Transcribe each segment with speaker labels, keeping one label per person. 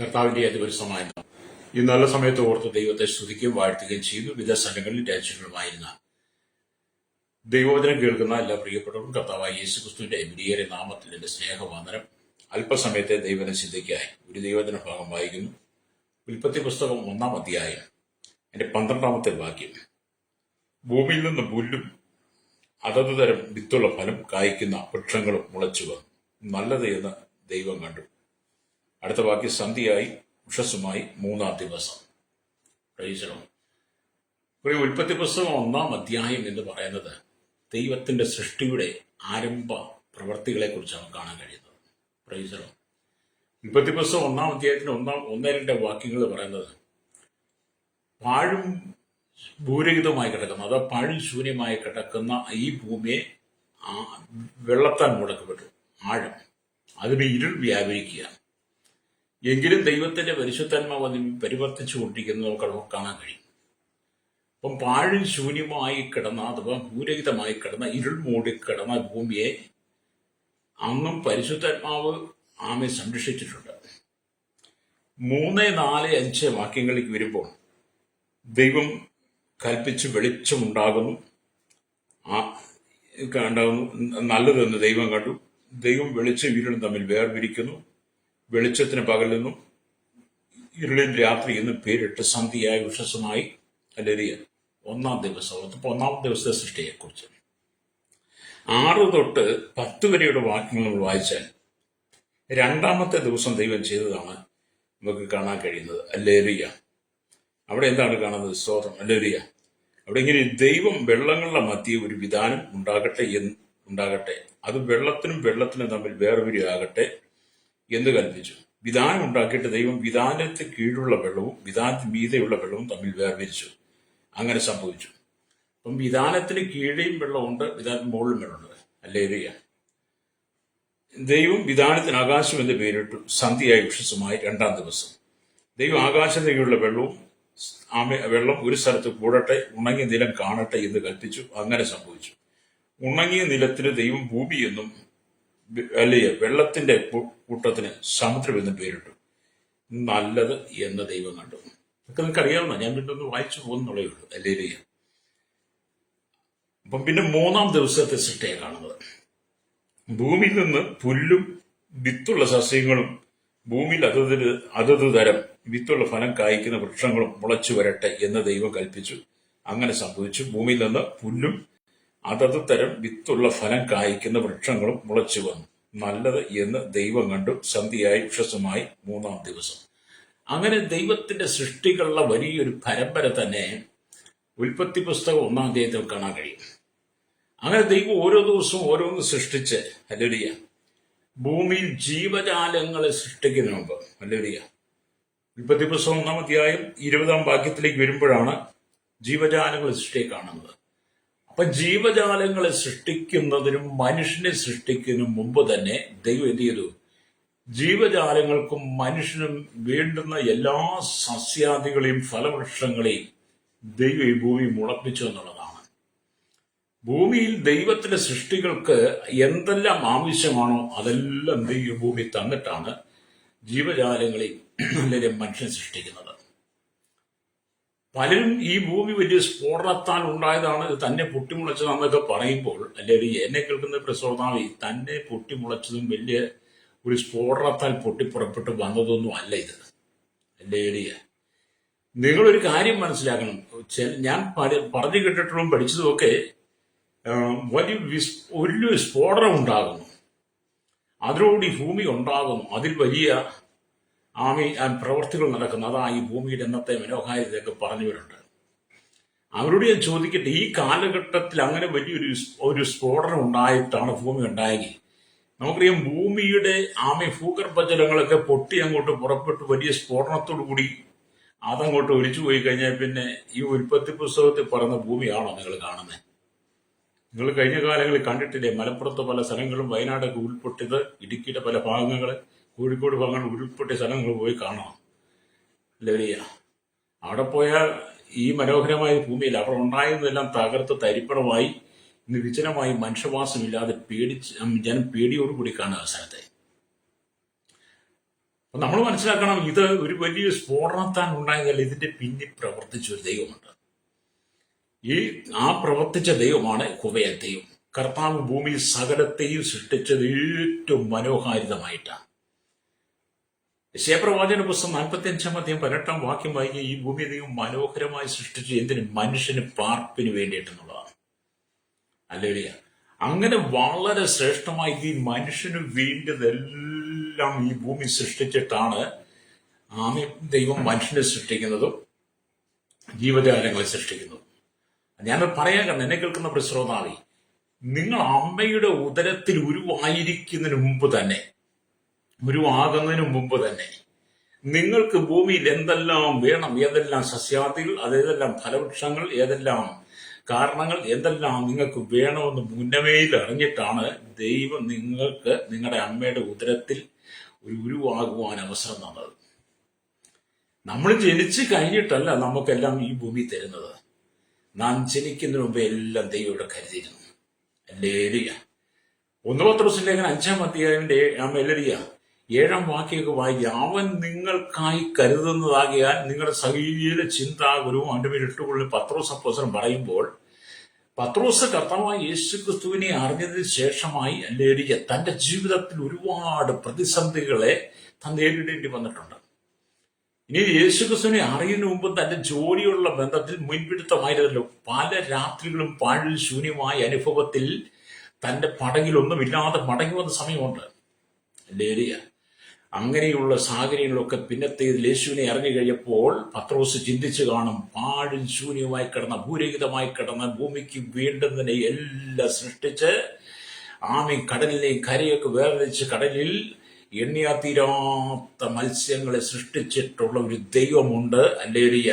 Speaker 1: കർത്താവിന്റെ അതിപരിസമായ ഈ നല്ല സമയത്ത് ഓർത്ത് ദൈവത്തെ സ്തുതിക്കുകയും വാഴ്ത്തുകയും ചെയ്തു. വിവിധ സ്ഥലങ്ങളിൽ രാജ്യങ്ങളുമായിരുന്ന ദൈവവചനം കേൾക്കുന്ന എല്ലാ പ്രിയപ്പെട്ടവർക്കും കർത്താവായ യേശുക്രിസ്തുവിന്റെ വിലയേറിയ നാമത്തിൽ എന്റെ സ്നേഹവന്ദനം. അല്പസമയത്തെ ദൈവന ചിന്തയ്ക്കായി ഒരു ദൈവവചന ഭാഗം വായിക്കുന്നു. ഉൽപ്പത്തി പുസ്തകം 1-ാം അധ്യായം എന്റെ 12-ാമത്തെ വാക്യം. ഭൂമിയിൽ നിന്ന് പുല്ലും അതത് തരം വിത്തുള്ള ഫലം കായ്ക്കുന്ന വൃക്ഷങ്ങളും മുളച്ചു വന്നു, നല്ലത് എന്ന് ദൈവം കണ്ടു. അടുത്ത വാക്യം, സന്ധ്യയായി ഉഷസ്സുമായി 3-ാം ദിവസം. ഉൽപ്പത്തി പുസ്തകം 1-ാം അധ്യായം എന്ന് പറയുന്നത് ദൈവത്തിന്റെ സൃഷ്ടിയുടെ ആരംഭ പ്രവർത്തികളെ കുറിച്ചാണ് കാണാൻ കഴിയുന്നത്. പ്രൈസറോ ഉൽപ്പത്തി പുസ്തകം 1-ാം അധ്യായത്തിന് 1-2 വാക്യങ്ങൾ പറയുന്നത് പാഴും ഭൂരഹിതമായി കിടക്കുന്ന, അഥവാ പാഴും ശൂന്യമായി കിടക്കുന്ന ഈ ഭൂമിയെ വെള്ളത്താൽ മുടക്കപ്പെട്ടു, ആഴം, അതിന് ഇരുൾ വ്യാപരിക്കുക. എങ്കിലും ദൈവത്തിന്റെ പരിശുദ്ധാത്മാവ് അതിൽ പരിവർത്തിച്ചു കൊണ്ടിരിക്കുന്നത് നമുക്ക് കാണാൻ കഴിയും. അപ്പം പാഴും ശൂന്യമായി കിടന്ന, അഥവാ ഭൂരഹിതമായി കിടന്ന, ഇരുൾ മൂടിക്കിടന്ന ഭൂമിയെ അന്നും പരിശുദ്ധാത്മാവ് ആമെ സംരക്ഷിച്ചിട്ടുണ്ട്. 3, 4, 5 വാക്യങ്ങളിലേക്ക് വരുമ്പോൾ ദൈവം കൽപ്പിച്ച് വെളിച്ചമുണ്ടാകുന്നു, നല്ലതെന്ന് ദൈവം കണ്ടു. ദൈവം വെളിച്ചം ഇരുളും തമ്മിൽ വേർപിരിക്കുന്നു. വെളിച്ചത്തിന് പകലെന്നും ഇരുളിന് രാത്രി എന്നും പേരിട്ട് സന്ധ്യയായി ഉഷസ്സുമായി. അല്ലെങ്കിൽ 1-ാം ദിവസം. 1-ാം ദിവസത്തെ സൃഷ്ടിയെക്കുറിച്ച് 6 തൊട്ട് 10 വരെയുടെ വാക്യങ്ങൾ നമ്മൾ വായിച്ചാൽ 2-ാമത്തെ ദിവസം ദൈവം ചെയ്തതാണ് നമുക്ക് കാണാൻ കഴിയുന്നത്. അല്ലേലൂയ. അവിടെ എന്താണ് കാണുന്നത്? സ്തോത്രം, അല്ലേലൂയ. അവിടെ ഇങ്ങനെ, ദൈവം വെള്ളങ്ങളുടെ മധ്യേ ഒരു വിധാനം ഉണ്ടാകട്ടെ, അത് വെള്ളത്തിനും തമ്മിൽ വേർപിരിയാകട്ടെ എന്ന് കൽപ്പിച്ചു. വിധാനം ഉണ്ടാക്കിയിട്ട് ദൈവം വിധാനത്തിന് കീഴുള്ള വെള്ളവും വിധാനത്തിന് മീതെയുള്ള വെള്ളവും തമ്മിൽ വേർതിരിച്ചു. അങ്ങനെ സംഭവിച്ചു. അപ്പം വിധാനത്തിന് കീഴേയും വെള്ളമുണ്ട്, വിധാനത്തിന് മുകളിലും വെള്ളമുണ്ട്. ഹല്ലേലൂയ. ദൈവം വിധാനത്തിന് ആകാശം എന്ന് പേരിട്ടു. സന്ധ്യയായി ഉഷസ്സുമായി 2-ാം ദിവസം. ദൈവം ആകാശത്തേക്കുള്ള വെള്ളം ഒരു സ്ഥലത്ത് കൂടട്ടെ, ഉണങ്ങിയ നിലം കാണട്ടെ എന്ന് കൽപ്പിച്ചു. അങ്ങനെ സംഭവിച്ചു. ഉണങ്ങിയ നിലത്തിന് ദൈവം ഭൂമി എന്നും വെള്ളത്തിന്റെ കൂട്ടത്തിന് സമുദ്രം എന്നും പേരിട്ടു. നല്ലത് എന്ന് ദൈവം കണ്ടു. ഇതൊക്കെ നിങ്ങൾക്ക് അറിയാവുന്ന, ഞാൻ വീണ്ടും ഒന്ന് വായിച്ചു പോകുന്നുള്ളേ ഉള്ളൂ. അല്ലേലൂയ. അപ്പം പിന്നെ 3-ാം ദിവസത്തെ സൃഷ്ടിയെ കാണുന്നത്, ഭൂമിയിൽ നിന്ന് പുല്ലും വിത്തുള്ള സസ്യങ്ങളും ഭൂമിയിൽ അതത് തരം വിത്തുള്ള ഫലം കായ്ക്കുന്ന വൃക്ഷങ്ങളും മുളച്ചു വരട്ടെ എന്ന് ദൈവം കൽപ്പിച്ചു. അങ്ങനെ സംഭവിച്ചു. ഭൂമിയിൽ നിന്ന് പുല്ലും അതത് തരം വിത്തുള്ള ഫലം കായ്ക്കുന്ന വൃക്ഷങ്ങളും മുളച്ചു വന്നു, നല്ലത് എന്ന് ദൈവം കണ്ടു. സന്ധ്യയായി ഉഷസ്സുമായി 3-ാം ദിവസം. അങ്ങനെ ദൈവത്തിന്റെ സൃഷ്ടികളുടെ വലിയൊരു പരമ്പര തന്നെ ഉൽപ്പത്തി പുസ്തകം 1-ാം അധ്യായത്തിൽ കാണാൻ കഴിയും. അങ്ങനെ ദൈവം ഓരോ ദിവസവും ഓരോന്ന് സൃഷ്ടിച്ച്, ഹല്ലേലൂയ, ഭൂമിയിൽ ജീവജാലങ്ങളെ സൃഷ്ടിക്കുന്നതിന് മുമ്പ്, ഹല്ലേലൂയ, ഉൽപ്പത്തി പുസ്തകം 1-ാം അധ്യായം 20-ാം വാക്യത്തിലേക്ക് വരുമ്പോഴാണ് ജീവജാലങ്ങളെ സൃഷ്ടിയെ കാണുന്നത്. അപ്പൊ ജീവജാലങ്ങളെ സൃഷ്ടിക്കുന്നതിനും മനുഷ്യനെ സൃഷ്ടിക്കുന്നതിനും മുമ്പ് തന്നെ ദൈവം എന്ത് ചെയ്തു? ജീവജാലങ്ങൾക്കും മനുഷ്യനും വേണ്ടുന്ന എല്ലാ സസ്യാദികളെയും ഫലവൃക്ഷങ്ങളെയും ദൈവം ഈ ഭൂമി മുളപ്പിച്ചു എന്നുള്ളതാണ്. ഭൂമിയിൽ ദൈവത്തിന്റെ സൃഷ്ടികൾക്ക് എന്തെല്ലാം ആവശ്യമാണോ അതെല്ലാം ദൈവം ഭൂമി തന്നിട്ടാണ് ജീവജാലങ്ങളെയും അല്ലെങ്കിൽ മനുഷ്യനെ സൃഷ്ടിക്കുന്നത്. പലരും ഈ ഭൂമി വലിയ സ്ഫോടനത്താൽ ഉണ്ടായതാണ്, തന്നെ പൊട്ടിമുളച്ചതാണെന്നൊക്കെ പറയുമ്പോൾ, അല്ലെങ്കിൽ എന്നെ കേൾക്കുന്ന പ്രസോദാവി, തന്നെ പൊട്ടിമുളച്ചതും വലിയ ഒരു സ്ഫോടനത്താൽ പൊട്ടിപ്പുറപ്പെട്ട് വന്നതൊന്നും അല്ല ഇത്. അല്ലെങ്കിൽ നിങ്ങളൊരു കാര്യം മനസ്സിലാക്കണം. ഞാൻ പറഞ്ഞു കേട്ടിട്ടും പഠിച്ചതുമൊക്കെ വലിയ സ്ഫോടനം ഉണ്ടാകുന്നു, അതിലൂടെ ഈ ഭൂമി ഉണ്ടാകുന്നു, അതിൽ വലിയ പ്രവർത്തികൾ നടക്കുന്നു. അതാ ഈ ഭൂമിയുടെ ഇന്നത്തെ മനോഹാരിതയൊക്കെ പറഞ്ഞവരുണ്ട്. അവരോട് ഞാൻ ചോദിക്കട്ടെ, ഈ കാലഘട്ടത്തിൽ അങ്ങനെ വലിയൊരു സ്ഫോടനം ഉണ്ടായിട്ടാണ് ഭൂമി ഉണ്ടായെങ്കിൽ, നമുക്കറിയാം ഭൂമിയുടെ ഭൂഗർഭജലങ്ങളൊക്കെ പൊട്ടി അങ്ങോട്ട് പുറപ്പെട്ട് വലിയ സ്ഫോടനത്തോടു കൂടി അതങ്ങോട്ട് ഒലിച്ചു പോയി കഴിഞ്ഞാൽ പിന്നെ ഈ ഉൽപ്പത്തി പുസ്തകത്തിൽ പറയുന്ന ഭൂമിയാണോ നിങ്ങൾ കാണുന്നത്? നിങ്ങൾ കഴിഞ്ഞ കാലങ്ങളിൽ കണ്ടിട്ടില്ലേ, മലപ്പുറത്ത് പല സ്ഥലങ്ങളും, വയനാടൊക്കെ ഉരുൾപൊട്ടിയത്, ഇടുക്കിയുടെ പല ഭാഗങ്ങൾ, കോഴിക്കോട് ഭാഗങ്ങൾ ഉരുൾപൊട്ടിയ സ്ഥലങ്ങൾ പോയി കാണണം. അല്ലേ? അവിടെ പോയാൽ ഈ മനോഹരമായ ഭൂമിയിൽ അവിടെ ഉണ്ടായതെല്ലാം തകർത്ത് തരിപ്പണമായി, ഇന്ന് വിജനമായി, മനുഷ്യവാസമില്ലാതെ ജനം പേടിയോടുകൂടി കാണുക സ്ഥലത്തെ. അപ്പൊ നമ്മൾ മനസ്സിലാക്കണം, ഇത് ഒരു വലിയ സ്ഫോടനത്താൻ ഉണ്ടായതല്ല, ഇതിന്റെ പിന്നിൽ പ്രവർത്തിച്ച ഒരു ദൈവമുണ്ട്. ആ പ്രവർത്തിച്ച ദൈവമാണ് യഹോവയായ ദൈവം. കർത്താവ് ഭൂമിയിൽ സകലത്തെയും സൃഷ്ടിച്ചത് ഏറ്റവും മനോഹാരിതമായിട്ടാണ്. യശയ്യാപ്രവാചകന്റെ പുസ്തകം 45-18 വാക്യം വായിക്കുക, ഈ ഭൂമി ദൈവം മനോഹരമായി സൃഷ്ടിച്ചു, എന്തിന്? മനുഷ്യന് പാർപ്പിന് വേണ്ടിയിട്ടെന്നുള്ളതാണ്. ഹല്ലേലൂയ. അങ്ങനെ വളരെ ശ്രേഷ്ഠമായി ഈ മനുഷ്യന് വേണ്ടതെല്ലാം ഈ ഭൂമി സൃഷ്ടിച്ചിട്ടാണ് ദൈവം മനുഷ്യനെ സൃഷ്ടിക്കുന്നതും ജീവജാലങ്ങളെ സൃഷ്ടിക്കുന്നതും. ഞാനത് പറയാൻ കാരണം, എന്നെ കേൾക്കുന്ന പ്രശ്രോതാവി, നിങ്ങൾ അമ്മയുടെ ഉദരത്തിൽ ഉരുവായിരിക്കുന്നതിന് മുമ്പ് തന്നെ, ഉരുവാകുന്നതിന് മുമ്പ് തന്നെ നിങ്ങൾക്ക് ഭൂമിയിൽ എന്തെല്ലാം വേണം, ഏതെല്ലാം സസ്യാദികൾ, അതേതെല്ലാം ഫലവൃക്ഷങ്ങൾ, ഏതെല്ലാം കാരണങ്ങൾ, എന്തെല്ലാം നിങ്ങൾക്ക് വേണമെന്ന് മുന്നമേയിൽ അറിഞ്ഞിട്ടാണ് ദൈവം നിങ്ങൾക്ക് നിങ്ങളുടെ അമ്മയുടെ ഉദരത്തിൽ ഒരു ഉരുവാകുവാൻ അവസരം തന്നത്. നമ്മൾ ജനിച്ചു കഴിഞ്ഞിട്ടല്ല നമുക്കെല്ലാം ഈ ഭൂമി തരുന്നത്. നാം ജനിക്കുന്നതിന് മുമ്പേ എല്ലാം ദൈവം ഇവിടെ കരുതിയിരുന്നു. ഹല്ലേലൂയ. 1 പത്രോസ് ലേഖനം 5-ാം അധ്യായത്തിന്റെ 7-ാം വാക്യമൊക്കെ വായിക്കുക, അവൻ നിങ്ങൾക്കായി കരുതുന്നതാകിയാൽ നിങ്ങളുടെ സകല ചിന്താകുലവും അവന്റെ മേൽ ഇട്ടുകൊള്ളും. പത്രോസ് അപ്പോസ്തലൻ പറയുമ്പോൾ, പത്രോസ് കർത്താവായ യേശുക്രിസ്തുവിനെ അറിഞ്ഞതിന് ശേഷമായി ഹല്ലേലൂയ തന്റെ ജീവിതത്തിൽ ഒരുപാട് പ്രതിസന്ധികളെ താൻ നേരിടേണ്ടി വന്നിട്ടുണ്ട്. ഇനി യേശുക്രിസ്തുവിനെ അറിയുന്നതിന് മുമ്പ് തന്റെ ജോലിയുള്ള ബന്ധത്തിൽ മുൻപിടുത്തമായിരുന്നല്ലോ. പല രാത്രികളും പാഴിൽ ശൂന്യമായ അനുഭവത്തിൽ തന്റെ പടകിലൊന്നുമില്ലാതെ മടങ്ങി വന്ന സമയമുണ്ട്. ഹല്ലേലൂയ. അങ്ങനെയുള്ള സാഹചര്യങ്ങളൊക്കെ പിന്നത്തേതിൽ യേശുവിനെ അറിഞ്ഞു കഴിഞ്ഞപ്പോൾ പത്രോസ് ചിന്തിച്ചു കാണും, പാഴിൽ ശൂന്യമായി കിടന്ന, ഭൂരഹിതമായി കിടന്ന ഭൂമിക്ക് വേണ്ടുന്നതിനെ എല്ലാം സൃഷ്ടിച്ച് കടലിനെയും കരയൊക്കെ വേർതിരിച്ച് കടലിൽ എണ്ണിയാത്തീരാത്ത മത്സ്യങ്ങളെ സൃഷ്ടിച്ചിട്ടുള്ള ഒരു ദൈവമുണ്ട്. ഹല്ലേലൂയ.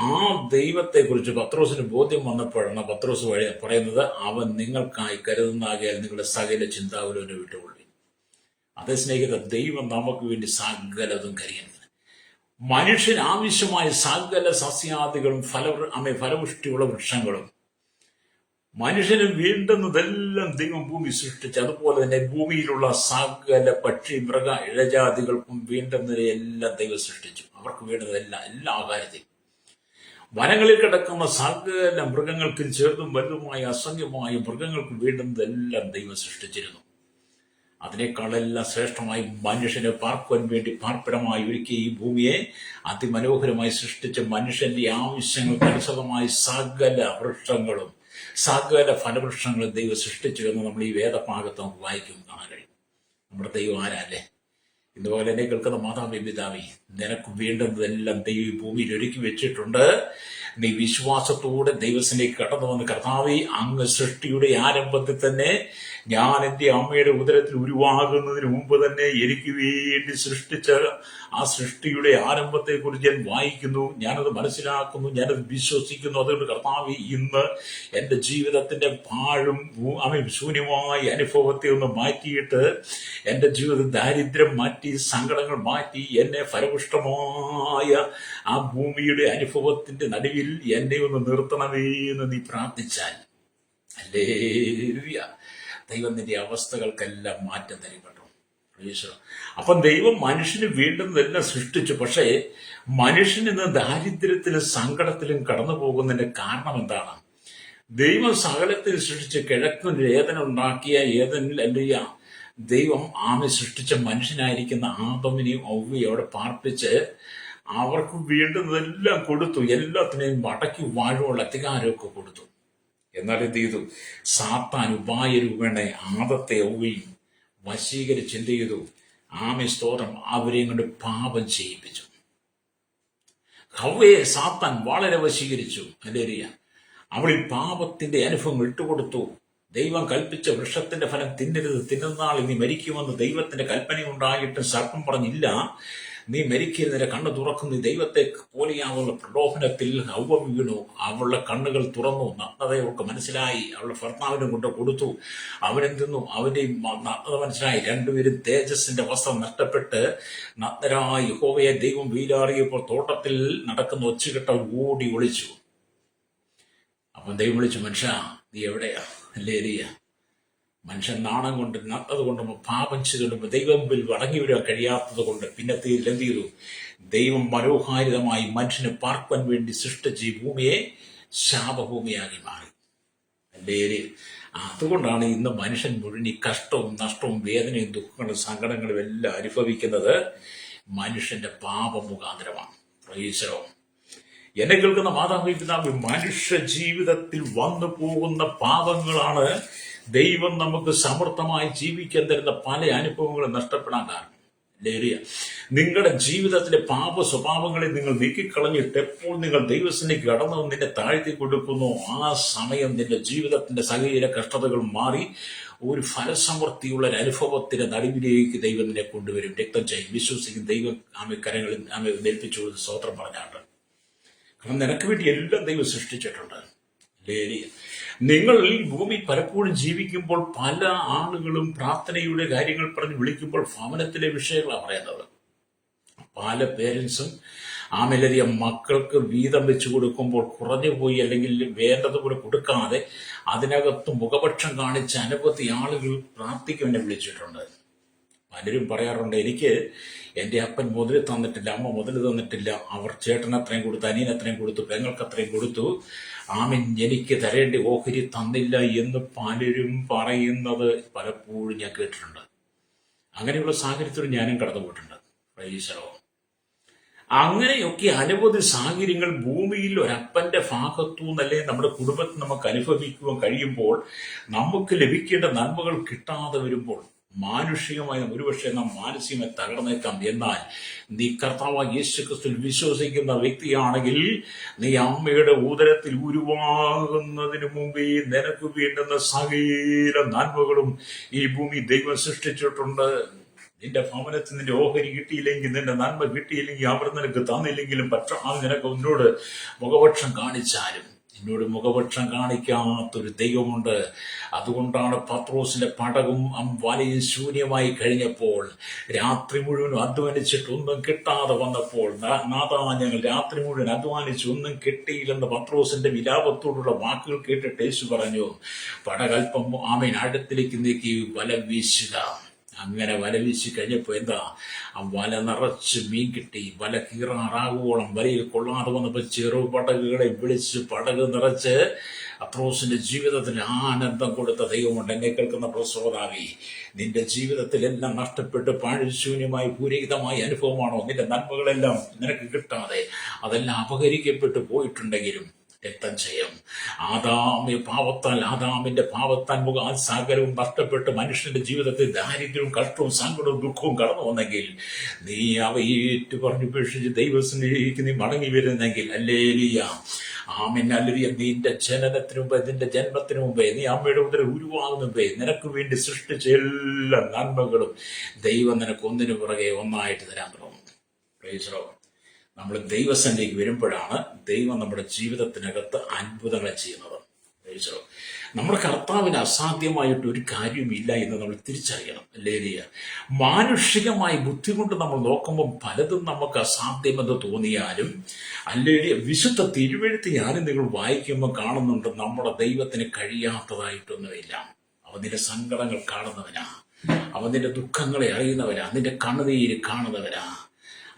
Speaker 1: ആ ദൈവത്തെക്കുറിച്ച് പത്രോസിന് ബോധ്യം വന്നപ്പോഴാണ് പത്രോസ് പറയുന്നത്, അവൻ നിങ്ങൾക്കായി കരുതുന്നാകിയാൽ നിങ്ങളുടെ സകല ചിന്താകുലവും വിട്ടുകൊള്ളി. അതേ സ്നേഹിത, ദൈവം നമുക്ക് വേണ്ടി സകലതും കരുതുന്നത്. മനുഷ്യന് ആവശ്യമായ സകല സസ്യാദികളും ഫലപുഷ്ടിയുള്ള വൃക്ഷങ്ങളും മനുഷ്യന് വേണ്ടുന്നതെല്ലാം ദൈവം ഭൂമി സൃഷ്ടിച്ചു. അതുപോലെ തന്നെ ഭൂമിയിലുള്ള സകല പക്ഷി മൃഗ ഇഴജാതികൾക്കും വേണ്ടുന്നതെല്ലാം ദൈവം സൃഷ്ടിച്ചു. അവർക്ക് വേണ്ടുന്നതെല്ലാം, എല്ലാ ആകാരത്തെയും. വനങ്ങളിൽ കിടക്കുന്ന സകല മൃഗങ്ങൾക്കും ചെറുതും വലുതുമായ അസംഖ്യമായ മൃഗങ്ങൾക്ക് വേണ്ടുന്നതെല്ലാം ദൈവം സൃഷ്ടിച്ചിരുന്നു. അതിനേക്കാളെല്ലാം ശ്രേഷ്ഠമായി മനുഷ്യനെ പാർക്കുവാൻ വേണ്ടി പാർപ്പിടമായി ഒരുക്കിയ ഈ ഭൂമിയെ അതിമനോഹരമായി സൃഷ്ടിച്ച മനുഷ്യന്റെ ആവശ്യങ്ങൾക്ക് അനുസൃതമായ സകല വൃക്ഷങ്ങളും സകല ഫലവൃക്ഷങ്ങളും ദൈവം സൃഷ്ടിച്ചു എന്ന് നമ്മൾ ഈ വേദഭാഗത്ത് നമുക്ക് വായിക്കും കാണാൻ കഴിയും. നമ്മുടെ ദൈവം ആരല്ലേ? ഇതുപോലെ എന്നെ കേൾക്കുന്ന മാതാവേ, പിതാവേ, നിനക്ക് വേണ്ടുന്നതെല്ലാം ദൈവം ഭൂമിയിൽ ഒരുക്കി വെച്ചിട്ടുണ്ട്. നീ വിശ്വാസത്തോടെ ദൈവത്തിലേക്ക് കടന്നു വന്ന്, കർത്താവേ, അങ്ങ് സൃഷ്ടിയുടെ ആരംഭത്തിൽ തന്നെ ഞാൻ എന്റെ അമ്മയുടെ ഉദരത്തിൽ ഉരുവാകുന്നതിന് മുമ്പ് തന്നെ എനിക്ക് വേണ്ടി സൃഷ്ടിച്ച ആ സൃഷ്ടിയുടെ ആരംഭത്തെക്കുറിച്ച് ഞാൻ വായിക്കുന്നു, ഞാനത് മനസ്സിലാക്കുന്നു, ഞാനത് വിശ്വസിക്കുന്നു. അതുകൊണ്ട് കർത്താവേ, ഇന്ന് എന്റെ ജീവിതത്തിന്റെ പാഴും ശൂന്യമായ അനുഭവത്തെ ഒന്ന് മാറ്റിയിട്ട് എന്റെ ജീവിത ദാരിദ്ര്യം മാറ്റി, സങ്കടങ്ങൾ മാറ്റി, എന്നെ ഫലപുഷ്ടമായ ആ ഭൂമിയുടെ അനുഭവത്തിന്റെ നടുവിൽ എന്നെ ഒന്ന് നിർത്തണമേ എന്ന് നീ പ്രാർത്ഥിച്ചാൽ, ഹല്ലേലൂയ, ദൈവം നിന്റെ അവസ്ഥകൾക്കെല്ലാം മാറ്റം തരും കേട്ടോ. അപ്പം ദൈവം മനുഷ്യന് വേണ്ടുന്നതെല്ലാം സൃഷ്ടിച്ചു. പക്ഷേ മനുഷ്യൻ ഇന്ന് ദാരിദ്ര്യത്തിലും സങ്കടത്തിലും കടന്നു പോകുന്നതിന്റെ കാരണം എന്താണ്? ദൈവം സകലത്തിൽ സൃഷ്ടിച്ച് കിഴക്കിന് ഏതൻ ഉണ്ടാക്കിയ ഏതനിൽ അല്ലയ്യ ദൈവം സൃഷ്ടിച്ച മനുഷ്യനായിരിക്കുന്ന ആദമിനെയും ഔവ്വയും അവിടെ പാർപ്പിച്ച് അവർക്ക് വേണ്ടുന്നതെല്ലാം കൊടുത്തു. എല്ലാത്തിനെയും മടക്കി വാഴുള്ള അധികാരമൊക്കെ കൊടുത്തു. എന്നാൽ എന്ത് ചെയ്തു? സാത്താൻ ഉപായരൂപേണ ആദത്തെ ഔവ്വയും വശീകരിച്ച് എന്ത് ചെയ്തു? സ്തോത്രം, അവരെയും കൊണ്ട് പാപം ചെയ്യിപ്പിച്ചു. ഹവ്വയെ സാത്താൻ വളരെ വശീകരിച്ചു. ഹല്ലേലൂയ. അവളിൽ പാപത്തിന്റെ അനുഭവം ഇട്ടുകൊടുത്തു. ദൈവം കൽപ്പിച്ച വൃക്ഷത്തിന്റെ ഫലം തിന്നരുത്, തിന്നുന്നാൾ നീ മരിക്കുമെന്ന് ദൈവത്തിന്റെ കൽപ്പനയുണ്ടായിട്ടും സർപ്പം പറഞ്ഞില്ല, നീ മരിക്കരുതിന്റെ കണ്ണ് തുറക്കുന്നു. ദൈവത്തെ പോലെയാവുള്ള പ്രലോഭനത്തിൽ ഹവ്വ വീണു. അവളുടെ കണ്ണുകൾ തുറന്നു. നഗ്നത അവൾക്ക് മനസ്സിലായി. അവളുടെ ഭർത്താവിനെ കൊണ്ട് കൊടുത്തു. അവനെന്തെന്നു? അവന്റെ നഗ്നത മനസ്സിലായി. രണ്ടുപേരും തേജസ്സിന്റെ വസ്ത്രം നഷ്ടപ്പെട്ട് നഗ്നരായി യഹോവയെ ദൈവം വീലാറിയപ്പോൾ തോട്ടത്തിൽ നടക്കുന്ന ഒച്ചകെട്ട ഓടി ഒളിച്ചു. അപ്പം ദൈവം വിളിച്ചു, മനുഷ്യ, നീ എവിടെയാ? ഹല്ലേലൂയ. മനുഷ്യൻ നാണം കൊണ്ട് നട്ടത് കൊണ്ടും പാപം ചെയ്തുകൊണ്ടും ദൈവം മുമ്പിൽ മടങ്ങി വരാൻ കഴിയാത്തത് കൊണ്ട് പിന്നത്തെ എന്ത് ചെയ്തു? ദൈവം മനോഹാരിതമായി മനുഷ്യന് പാർക്കാൻ വേണ്ടി സൃഷ്ടിച്ച് ഈ ഭൂമിയെ ശാപഭൂമിയാക്കി മാറി. അല്ലേ? അതുകൊണ്ടാണ് ഇന്ന് മനുഷ്യൻ മുഴുവൻ ഈ കഷ്ടവും നഷ്ടവും വേദനയും ദുഃഖങ്ങളും സങ്കടങ്ങളും എല്ലാം അനുഭവിക്കുന്നത് മനുഷ്യന്റെ പാപം മുഖാന്തരമാണ്. പ്രൈസലോ. എന്നെ കേൾക്കുന്ന മാതാപിതാക്കൾ, പിതാവ്, മനുഷ്യ ജീവിതത്തിൽ വന്നു പോകുന്ന പാപങ്ങളാണ് ദൈവം നമുക്ക് സമൃദ്ധമായി ജീവിക്കാൻ തരുന്ന പല അനുഭവങ്ങളും നഷ്ടപ്പെടാൻ കാരണം. ലേറിയ നിങ്ങളുടെ ജീവിതത്തിലെ പാപ സ്വഭാവങ്ങളെ നിങ്ങൾ നീക്കിക്കളഞ്ഞിട്ട് എപ്പോൾ നിങ്ങൾ ദൈവത്തിലേക്ക് കടന്നു നിന്നെ താഴ്ത്തി കൊടുക്കുന്നു, ആ സമയം നിന്റെ ജീവിതത്തിന്റെ സകല കഷ്ടതകൾ മാറി ഒരു ഫലസമൃദ്ധിയുള്ള ഒരു അനുഭവത്തിന്റെ നടുവിലേക്ക് ദൈവം നിന്നെ കൊണ്ടുവരും. രക്തം ചെയ്യും വിശ്വസിക്കും ദൈവം കരങ്ങളിൽ ഏൽപ്പിച്ചു കൊടുത്ത് സ്തോത്രം പറഞ്ഞാണ്ട്. കാരണം നിനക്ക് വേണ്ടി എല്ലാം ദൈവം സൃഷ്ടിച്ചിട്ടുണ്ട്. ലേലിയ നിങ്ങൾ ഈ ഭൂമി പലപ്പോഴും ജീവിക്കുമ്പോൾ പല ആളുകളും പ്രാർത്ഥനയുടെ കാര്യങ്ങൾ പറഞ്ഞ് വിളിക്കുമ്പോൾ ഭവനത്തിലെ വിഷയങ്ങളാണ് പറയുന്നത്. പല പേരൻസും ആമേലധികം മക്കൾക്ക് വീതം വെച്ച് കൊടുക്കുമ്പോൾ കുറഞ്ഞുപോയി അല്ലെങ്കിൽ വേണ്ടതുപോലെ കൊടുക്കാതെ അതിനകത്ത് മുഖപക്ഷം കാണിച്ച് അനവധി ആളുകൾ പ്രാർത്ഥിക്കും എന്നെ വിളിച്ചിട്ടുണ്ട്. പലരും പറയാറുണ്ട്, എനിക്ക് എൻ്റെ അപ്പൻ മുതൽ തന്നിട്ടില്ല, അമ്മ മുതൽ തന്നിട്ടില്ല, അവർ ചേട്ടന് അത്രയും കൊടുത്തു, അനിയൻ അത്രയും കൊടുത്തു, പെങ്ങൾക്ക് അത്രയും കൊടുത്തു, ആമൻ എനിക്ക് തരേണ്ട ഓഹരി തന്നില്ല എന്ന് പലരും പറയുന്നത് പലപ്പോഴും ഞാൻ കേട്ടിട്ടുണ്ട്. അങ്ങനെയുള്ള സാഹചര്യത്തിൽ ഞാനും കടന്നുപോയിട്ടുണ്ട്. പ്രൈസലോ. അങ്ങനെയൊക്കെ അനവധി സാഹചര്യങ്ങൾ ഭൂമിയിൽ ഒരപ്പന്റെ ഭാഗത്തു നിന്നല്ലേ നമ്മുടെ കുടുംബത്തിൽ നമുക്ക് അനുഭവിക്കുവാൻ കഴിയുമ്പോൾ നമുക്ക് ലഭിക്കേണ്ട നന്മകൾ കിട്ടാതെ വരുമ്പോൾ മാനുഷികമായി ഒരുപക്ഷെ നാം മാനസികമായി തകർന്നേക്കാം. എന്നാൽ നീ കർത്താവായ യേശുക്രിസ്തുവിൽ വിശ്വസിക്കുന്ന വ്യക്തിയാണെങ്കിൽ നീ അമ്മയുടെ ഉദരത്തിൽ ഉരുവാകുന്നതിന് മുമ്പേ നിനക്ക് വേണ്ടുന്ന സകല നന്മകളും ഈ ഭൂമി ദൈവം സൃഷ്ടിച്ചിട്ടുണ്ട്. നിന്റെ ഭവനത്തിൽ നിന്റെ ഓഹരി കിട്ടിയില്ലെങ്കിൽ, നിന്റെ നന്മ കിട്ടിയില്ലെങ്കിൽ, അവർ നിനക്ക് തന്നില്ലെങ്കിലും പക്ഷേ നിനക്ക് എന്നോട് മുഖപക്ഷം കാണിച്ചാലും എന്നോട് മുഖപക്ഷം കാണിക്കാത്തൊരു ദൈവമുണ്ട്. അതുകൊണ്ടാണ് പത്രോസിന്റെ പടകും വലയും ശൂന്യമായി കഴിഞ്ഞപ്പോൾ, രാത്രി മുഴുവൻ അധ്വാനിച്ചിട്ട് ഒന്നും കിട്ടാതെ വന്നപ്പോൾ, നാഥാ ഞങ്ങൾ രാത്രി മുഴുവൻ അധ്വാനിച്ച് ഒന്നും കിട്ടിയില്ലെന്ന് പത്രോസിന്റെ വിലാപത്തോടുള്ള വാക്കുകൾ കേട്ടിട്ട് യേശു പറഞ്ഞു, പടകൽപ്പം ആമേൻ അടുത്തിലേക്ക് നീക്കി വല വീശുക. അങ്ങനെ വല വീശി കഴിഞ്ഞപ്പോ എന്താ, ആ വല നിറച്ച് മീൻ കിട്ടി. വല കീറാറാകുവോളം വലയിൽ കൊള്ളാതെ വന്നപ്പോ ചെറുപടകുകളെ വിളിച്ച് പടക് നിറച്ച് പത്രോസിന്റെ ജീവിതത്തിൽ ആനന്ദം കൊടുത്ത ദൈവമുണ്ട്. എന്നെ കേൾക്കുന്ന പ്രസോദാവി, നിന്റെ ജീവിതത്തിൽ എല്ലാം നഷ്ടപ്പെട്ട് പാഴ്ശൂന്യമായി ഭൂരഹിതമായ അനുഭവമാണോ? നിന്റെ നന്മകളെല്ലാം നിനക്ക് കിട്ടാതെ അതെല്ലാം അപഹരിക്കപ്പെട്ടു പോയിട്ടുണ്ടെങ്കിലും രക്തം ചെയ്യും. ആദാമിന്റെ പാപത്താൽ സകലവും നഷ്ടപ്പെട്ട് മനുഷ്യന്റെ ജീവിതത്തിൽ ദാരിദ്ര്യവും കഷ്ടവും സങ്കടവും ദുഃഖവും കടന്നു വന്നെങ്കിൽ, നീ അവയേറ്റു പറഞ്ഞുപേക്ഷിച്ച് ദൈവത്തിലേക്ക് നീ മടങ്ങി വരുന്നെങ്കിൽ, ഹല്ലേലൂയ, ആമേൻ, ഹല്ലേലൂയ, നിന്റെ ജനനത്തിന് മുമ്പേ, നിന്റെ ജന്മത്തിന് മുമ്പേ, നീ അമ്മയുടെ ഉദരം ഉരുവാകുന്ന മുമ്പേ നിനക്ക് വേണ്ടി സൃഷ്ടിച്ച എല്ലാ നന്മകളും ദൈവം നിനക്ക് ഒന്നിനു പുറകെ ഒന്നായിട്ട് തരാൻ തുടങ്ങും. Praise the Lord. നമ്മൾ ദൈവസന്നിധിക്ക് വരുമ്പോഴാണ് ദൈവം നമ്മുടെ ജീവിതത്തിനകത്ത് അത്ഭുതങ്ങൾ ചെയ്യുന്നത്. നമ്മുടെ കർത്താവിന് അസാധ്യമായിട്ട് ഒരു കാര്യമില്ല എന്ന് നമ്മൾ തിരിച്ചറിയണം. അല്ലേലിയ. മാനുഷികമായി ബുദ്ധി കൊണ്ട് നമ്മൾ നോക്കുമ്പോൾ പലതും നമുക്ക് അസാധ്യമെന്ന് തോന്നിയാലും, അല്ലേലിയ, വിശുദ്ധ തിരുവെഴുത്ത് ഞാനും നിങ്ങൾ വായിക്കുമ്പോൾ കാണുന്നുണ്ട് നമ്മുടെ ദൈവത്തിന് കഴിയാത്തതായിട്ടൊന്നുമില്ല. അവൻ നിന്റെ സങ്കടങ്ങൾ കാണുന്നവനാ, അവൻ നിന്റെ ദുഃഖങ്ങളെ അറിയുന്നവനാ, നിന്റെ കണ്ണുനീര് കാണുന്നവനാ.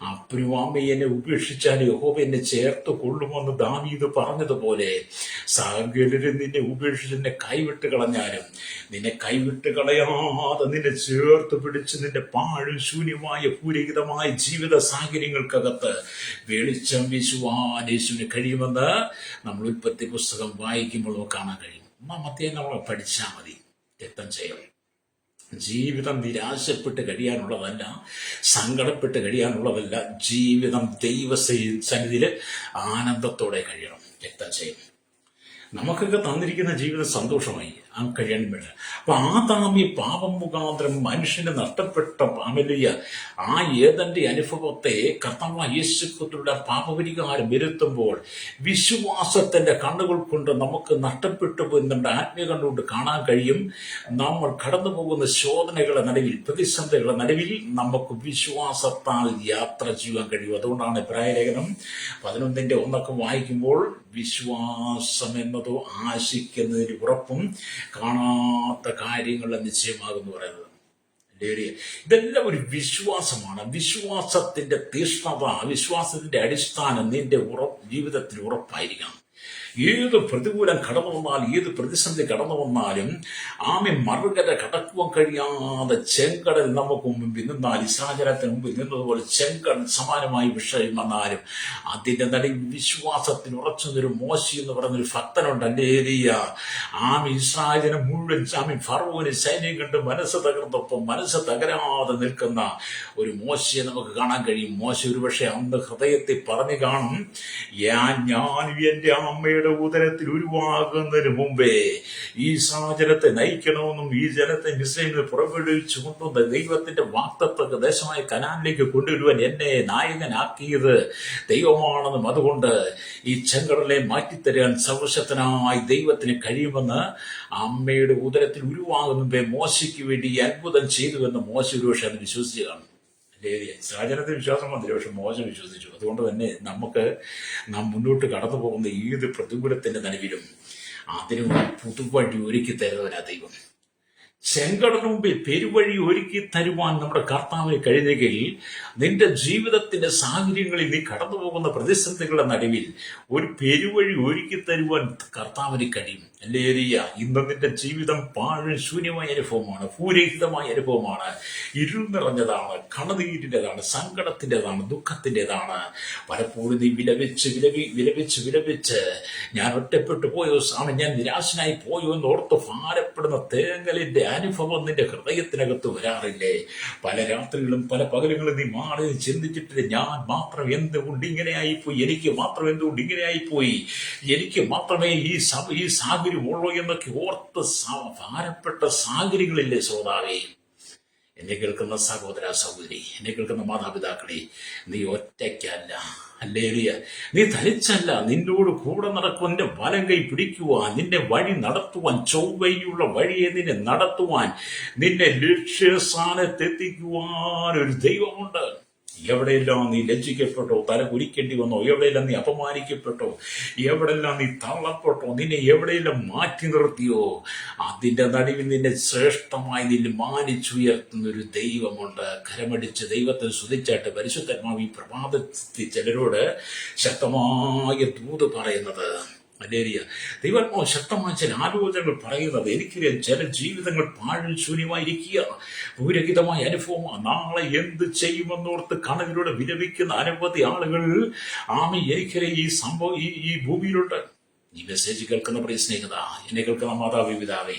Speaker 1: അപ്പനും അമ്മയെ എന്നെ ഉപേക്ഷിച്ചാൽ യഹോവ എന്നെ ചേർത്ത് കൊള്ളുമെന്ന് ദാവീദ് പറഞ്ഞതുപോലെ, സകലരും നിന്നെ ഉപേക്ഷിച്ച് നിന്നെ കൈവിട്ട് കളഞ്ഞാലും നിന്നെ കൈവിട്ട് കളയാതെ നിന്നെ ചേർത്ത് പിടിച്ച് നിന്റെ പാഴും ശൂന്യമായ ഭൂരഹിതമായ ജീവിത സാഹചര്യങ്ങൾക്കകത്ത് വെളിച്ചം വീശുവാൻ യേശുവിന് കഴിയുമെന്ന് നമ്മൾ ഉൽപ്പത്തി പുസ്തകം വായിക്കുമ്പോൾ കാണാൻ കഴിയും. ഒന്നാമത്തെ നമ്മൾ പഠിച്ചാൽ മതി. രക്തം ചെയ്യണം. ജീവിതം നിരാശപ്പെട്ട് കഴിയാനുള്ളതല്ല, സങ്കടപ്പെട്ട് കഴിയാനുള്ളതല്ല. ജീവിതം ദൈവസന്നിധിയിൽ ആനന്ദത്തോടെ കഴിയണം. രക്തം ചെയ്യണം. നമുക്കൊക്കെ തന്നിരിക്കുന്ന ജീവിതം സന്തോഷമായി കഴിയാൻ വേണ്ട. അപ്പൊ ആദാമി പാപം മുഖാന്തരം മനുഷ്യന് നഷ്ടപ്പെട്ട ഹല്ലേലൂയ ആ ഏദന്റെ അനുഭവത്തെ കർത്താവായ യേശുക്രിസ്തുവിന്റെ പാപപരിഹാരം വരുത്തുമ്പോൾ വിശ്വാസത്തിന്റെ കണ്ണുകൾ കൊണ്ട് നമുക്ക് നഷ്ടപ്പെട്ടു പോയി ആത്മീയ കണ്ണുകൊണ്ട് കാണാൻ കഴിയും. നമ്മൾ കടന്നു പോകുന്ന ശോധനകളുടെ നടുവിൽ, പ്രതിസന്ധികളുടെ നടുവിൽ നമുക്ക് വിശ്വാസത്താൽ യാത്ര ചെയ്യാൻ കഴിയും. അതുകൊണ്ടാണ് എബ്രായലേഖനം 11:1 വായിക്കുമ്പോൾ, വിശ്വാസം എന്നതോ ആശിക്കുന്നതിന് ഉറപ്പും കാണാത്ത കാര്യങ്ങളുടെ നിശ്ചയമാകുന്നു പറയുന്നത്. ലേറിയ ഇതെല്ലാം ഒരു വിശ്വാസമാണ്. വിശ്വാസത്തിന്റെ തീഷ്ണത, വിശ്വാസത്തിന്റെ അടിസ്ഥാനം നിന്റെ ജീവിതത്തിൽ ഉറപ്പായിരിക്കണം. ഏത് പ്രതികൂലം കടന്നു വന്നാലും, ഏത് പ്രതിസന്ധി കടന്നു വന്നാലും, മറുകര കടക്കുവാൻ കഴിയാതെ ചെങ്കടൽ നമുക്ക് മുമ്പിൽ നിന്നാൽ, ഇസ്രായേലിന് മുമ്പിൽ നിന്നതുപോലെ ചെങ്കടൽ സമാനമായി വിഷയം വന്നാലും അതിന്റെ നടുവിൽ വിശ്വാസത്തിൽ ഉറച്ചു നിന്നൊരു മോശി എന്ന് പറയുന്നൊരു ഭക്തനുണ്ട്. അല്ലേലിയ. ഇസ്രായേലിനെ മുഴുവൻ ഫറവോന് സൈന്യം കണ്ട് മനസ്സ് തകർന്നപ്പം മനസ്സ് തകരാതെ നിൽക്കുന്ന ഒരു മോശയെ നമുക്ക് കാണാൻ കഴിയും. മോശ ഒരുപക്ഷെ അന്ന് ഹൃദയത്തിൽ പറഞ്ഞു കാണും, ഞാൻ എന്റെ അമ്മയുടെ ഉദരത്തിൽ ഉരുവാകുന്നതിന് മുമ്പേ ഈ സാഹചര്യത്തെ നയിക്കണമെന്നും ഈ ജനത്തെ മിസ്രൈമിൽ പുറപ്പെടുവിച്ചു കൊണ്ടുവന്ന ദൈവത്തിന്റെ വാഗ്ദത്ത ദേശമായ കനാനിലേക്ക് കൊണ്ടുവരുവാൻ എന്നെ നായകനാക്കിയത് ദൈവമാണെന്നും അതുകൊണ്ട് ഈ ചെങ്കടലെ മാറ്റിത്തരാൻ സർവശക്തനായി ദൈവത്തിന് കഴിയുമെന്ന് അമ്മയുടെ ഉദരത്തിൽ ഉരുവാകുന്ന മുമ്പേ മോശയ്ക്ക് വേണ്ടി ഈ അത്ഭുതം ചെയ്തുവെന്ന് മോശ ഒരുപക്ഷെ അത് വിശ്വസിച്ചു കാണും. സാഹചര്യത്തിൽ വിശ്വാസം വന്നില്ല, പക്ഷെ മോശം വിശ്വസിച്ചു. അതുകൊണ്ട് തന്നെ നാം മുന്നോട്ട് കടന്നു പോകുന്ന ഏത് പ്രതികൂലത്തിന്റെ നടുവിലും അതിന് പുതുവഴി ഒരുക്കി തരുന്നവനാ ദൈവം. ചെങ്കടലിന് മുമ്പിൽ പെരുവഴി ഒരുക്കി തരുവാൻ നമ്മുടെ കർത്താവിന് കഴിഞ്ഞെങ്കിൽ നിന്റെ ജീവിതത്തിന്റെ സാഹചര്യങ്ങളിൽ നീ കടന്നു പോകുന്ന പ്രതിസന്ധികളുടെ നടുവിൽ ഒരു പെരുവഴി ഒരുക്കി തരുവാൻ കർത്താവിന് കഴിയും. അല്ലേറിയ. ഇന്ന് നിന്റെ ജീവിതം പാഴും ശൂന്യമായ അനുഭവമാണ്, ഭൂരഹിതമായ അനുഭവമാണ്, ഇരുൾ നിറഞ്ഞതാണ്, കണനീരിൻ്റെതാണ്, സങ്കടത്തിൻ്റെതാണ്, ദുഃഖത്തിൻ്റെതാണ്. പലപ്പോഴും നീ വിലപിച്ച് ഞാൻ ഒറ്റപ്പെട്ടു പോയോ, ഞാൻ നിരാശനായി പോയോ എന്നോർത്ത് ഭാരപ്പെടുന്ന തേങ്ങലിന്റെ അനുഭവം നിന്റെ ഹൃദയത്തിനകത്ത് വരാറില്ലേ? പല രാത്രികളും പല പകലുകളും നീ മാറി ചിന്തിച്ചിട്ടില്ല, ഞാൻ മാത്രം എന്തുകൊണ്ട് ഇങ്ങനെയായിപ്പോയി, എനിക്ക് മാത്രം എന്തുകൊണ്ട് ഇങ്ങനെയായിപ്പോയി, എനിക്ക് മാത്രമേ ഈ സാഹചര്യം ഉള്ളൂ എന്നൊക്കെ ഓർത്ത് ഭാരപ്പെട്ട സാഹചര്യങ്ങളില്ലേ ശ്രോതാവേ? എന്നെ കേൾക്കുന്ന സഹോദര സഹോദരി, എന്നെ കേൾക്കുന്ന മാതാപിതാക്കളെ, നീ ഒറ്റയ്ക്കല്ല. ഹല്ലേലൂയ. നീ തനിച്ചല്ല. നിന്നോട് കൂടെ നടക്കുവാൻ, നിന്റെ വലം കൈ പിടിക്കുവാൻ, നിന്നെ വഴി നടത്തുവാൻ, ചൊവ്വയുള്ള വഴിയെ നിന്നെ നടത്തുവാൻ, നിന്നെ ലക്ഷ്യസ്ഥാനത്തെത്തിക്കുവാൻ ഒരു ദൈവമുണ്ട്. എവിടെയെല്ലാം നീ ലജ്ജിക്കപ്പെട്ടോ, തല കുലിക്കേണ്ടി വന്നോ, എവിടെയെല്ലാം നീ അപമാനിക്കപ്പെട്ടോ, എവിടെയെല്ലാം നീ തള്ളപ്പെട്ടോ, നിന്നെ എവിടെയെല്ലാം മാറ്റി നിർത്തിയോ, അതിന്റെ നടുവിൽ നിന്നെ ശ്രേഷ്ഠമായി നിന്നെ മാനിച്ചുയർത്തുന്ന ഒരു ദൈവമുണ്ട്. കരമടിച്ച് ദൈവത്തെ സ്തുതിച്ചായിട്ട് പരിശുദ്ധാത്മാവ് ഈ പ്രഭാതത്തിൽ ചിലരോട് ശക്തമായ ദൂത് പറയുന്നത്. മലേറിയ. ദൈവാത്മാവ് ശക്തമായ ചില ആലോചനകൾ പറയുന്നത് എനിക്കറിയാം. ചില ജീവിതങ്ങൾ പാഴും ശൂന്യമായിരിക്കുക, ഭൂരഹിതമായ അനുഭവമാണ്. നാളെ എന്ത് ചെയ്യുമെന്നോർത്ത് കണവിലൂടെ വിലപിക്കുന്ന അനവധി ആളുകൾ എനിക്കറിയാം ഈ ഭൂമിയിലുണ്ട്. ഈ മെസ്സേജ് കേൾക്കുന്ന പ്രിയ സ്നേഹിത, എന്നെ കേൾക്കുന്ന മാതാവേ പിതാവേ,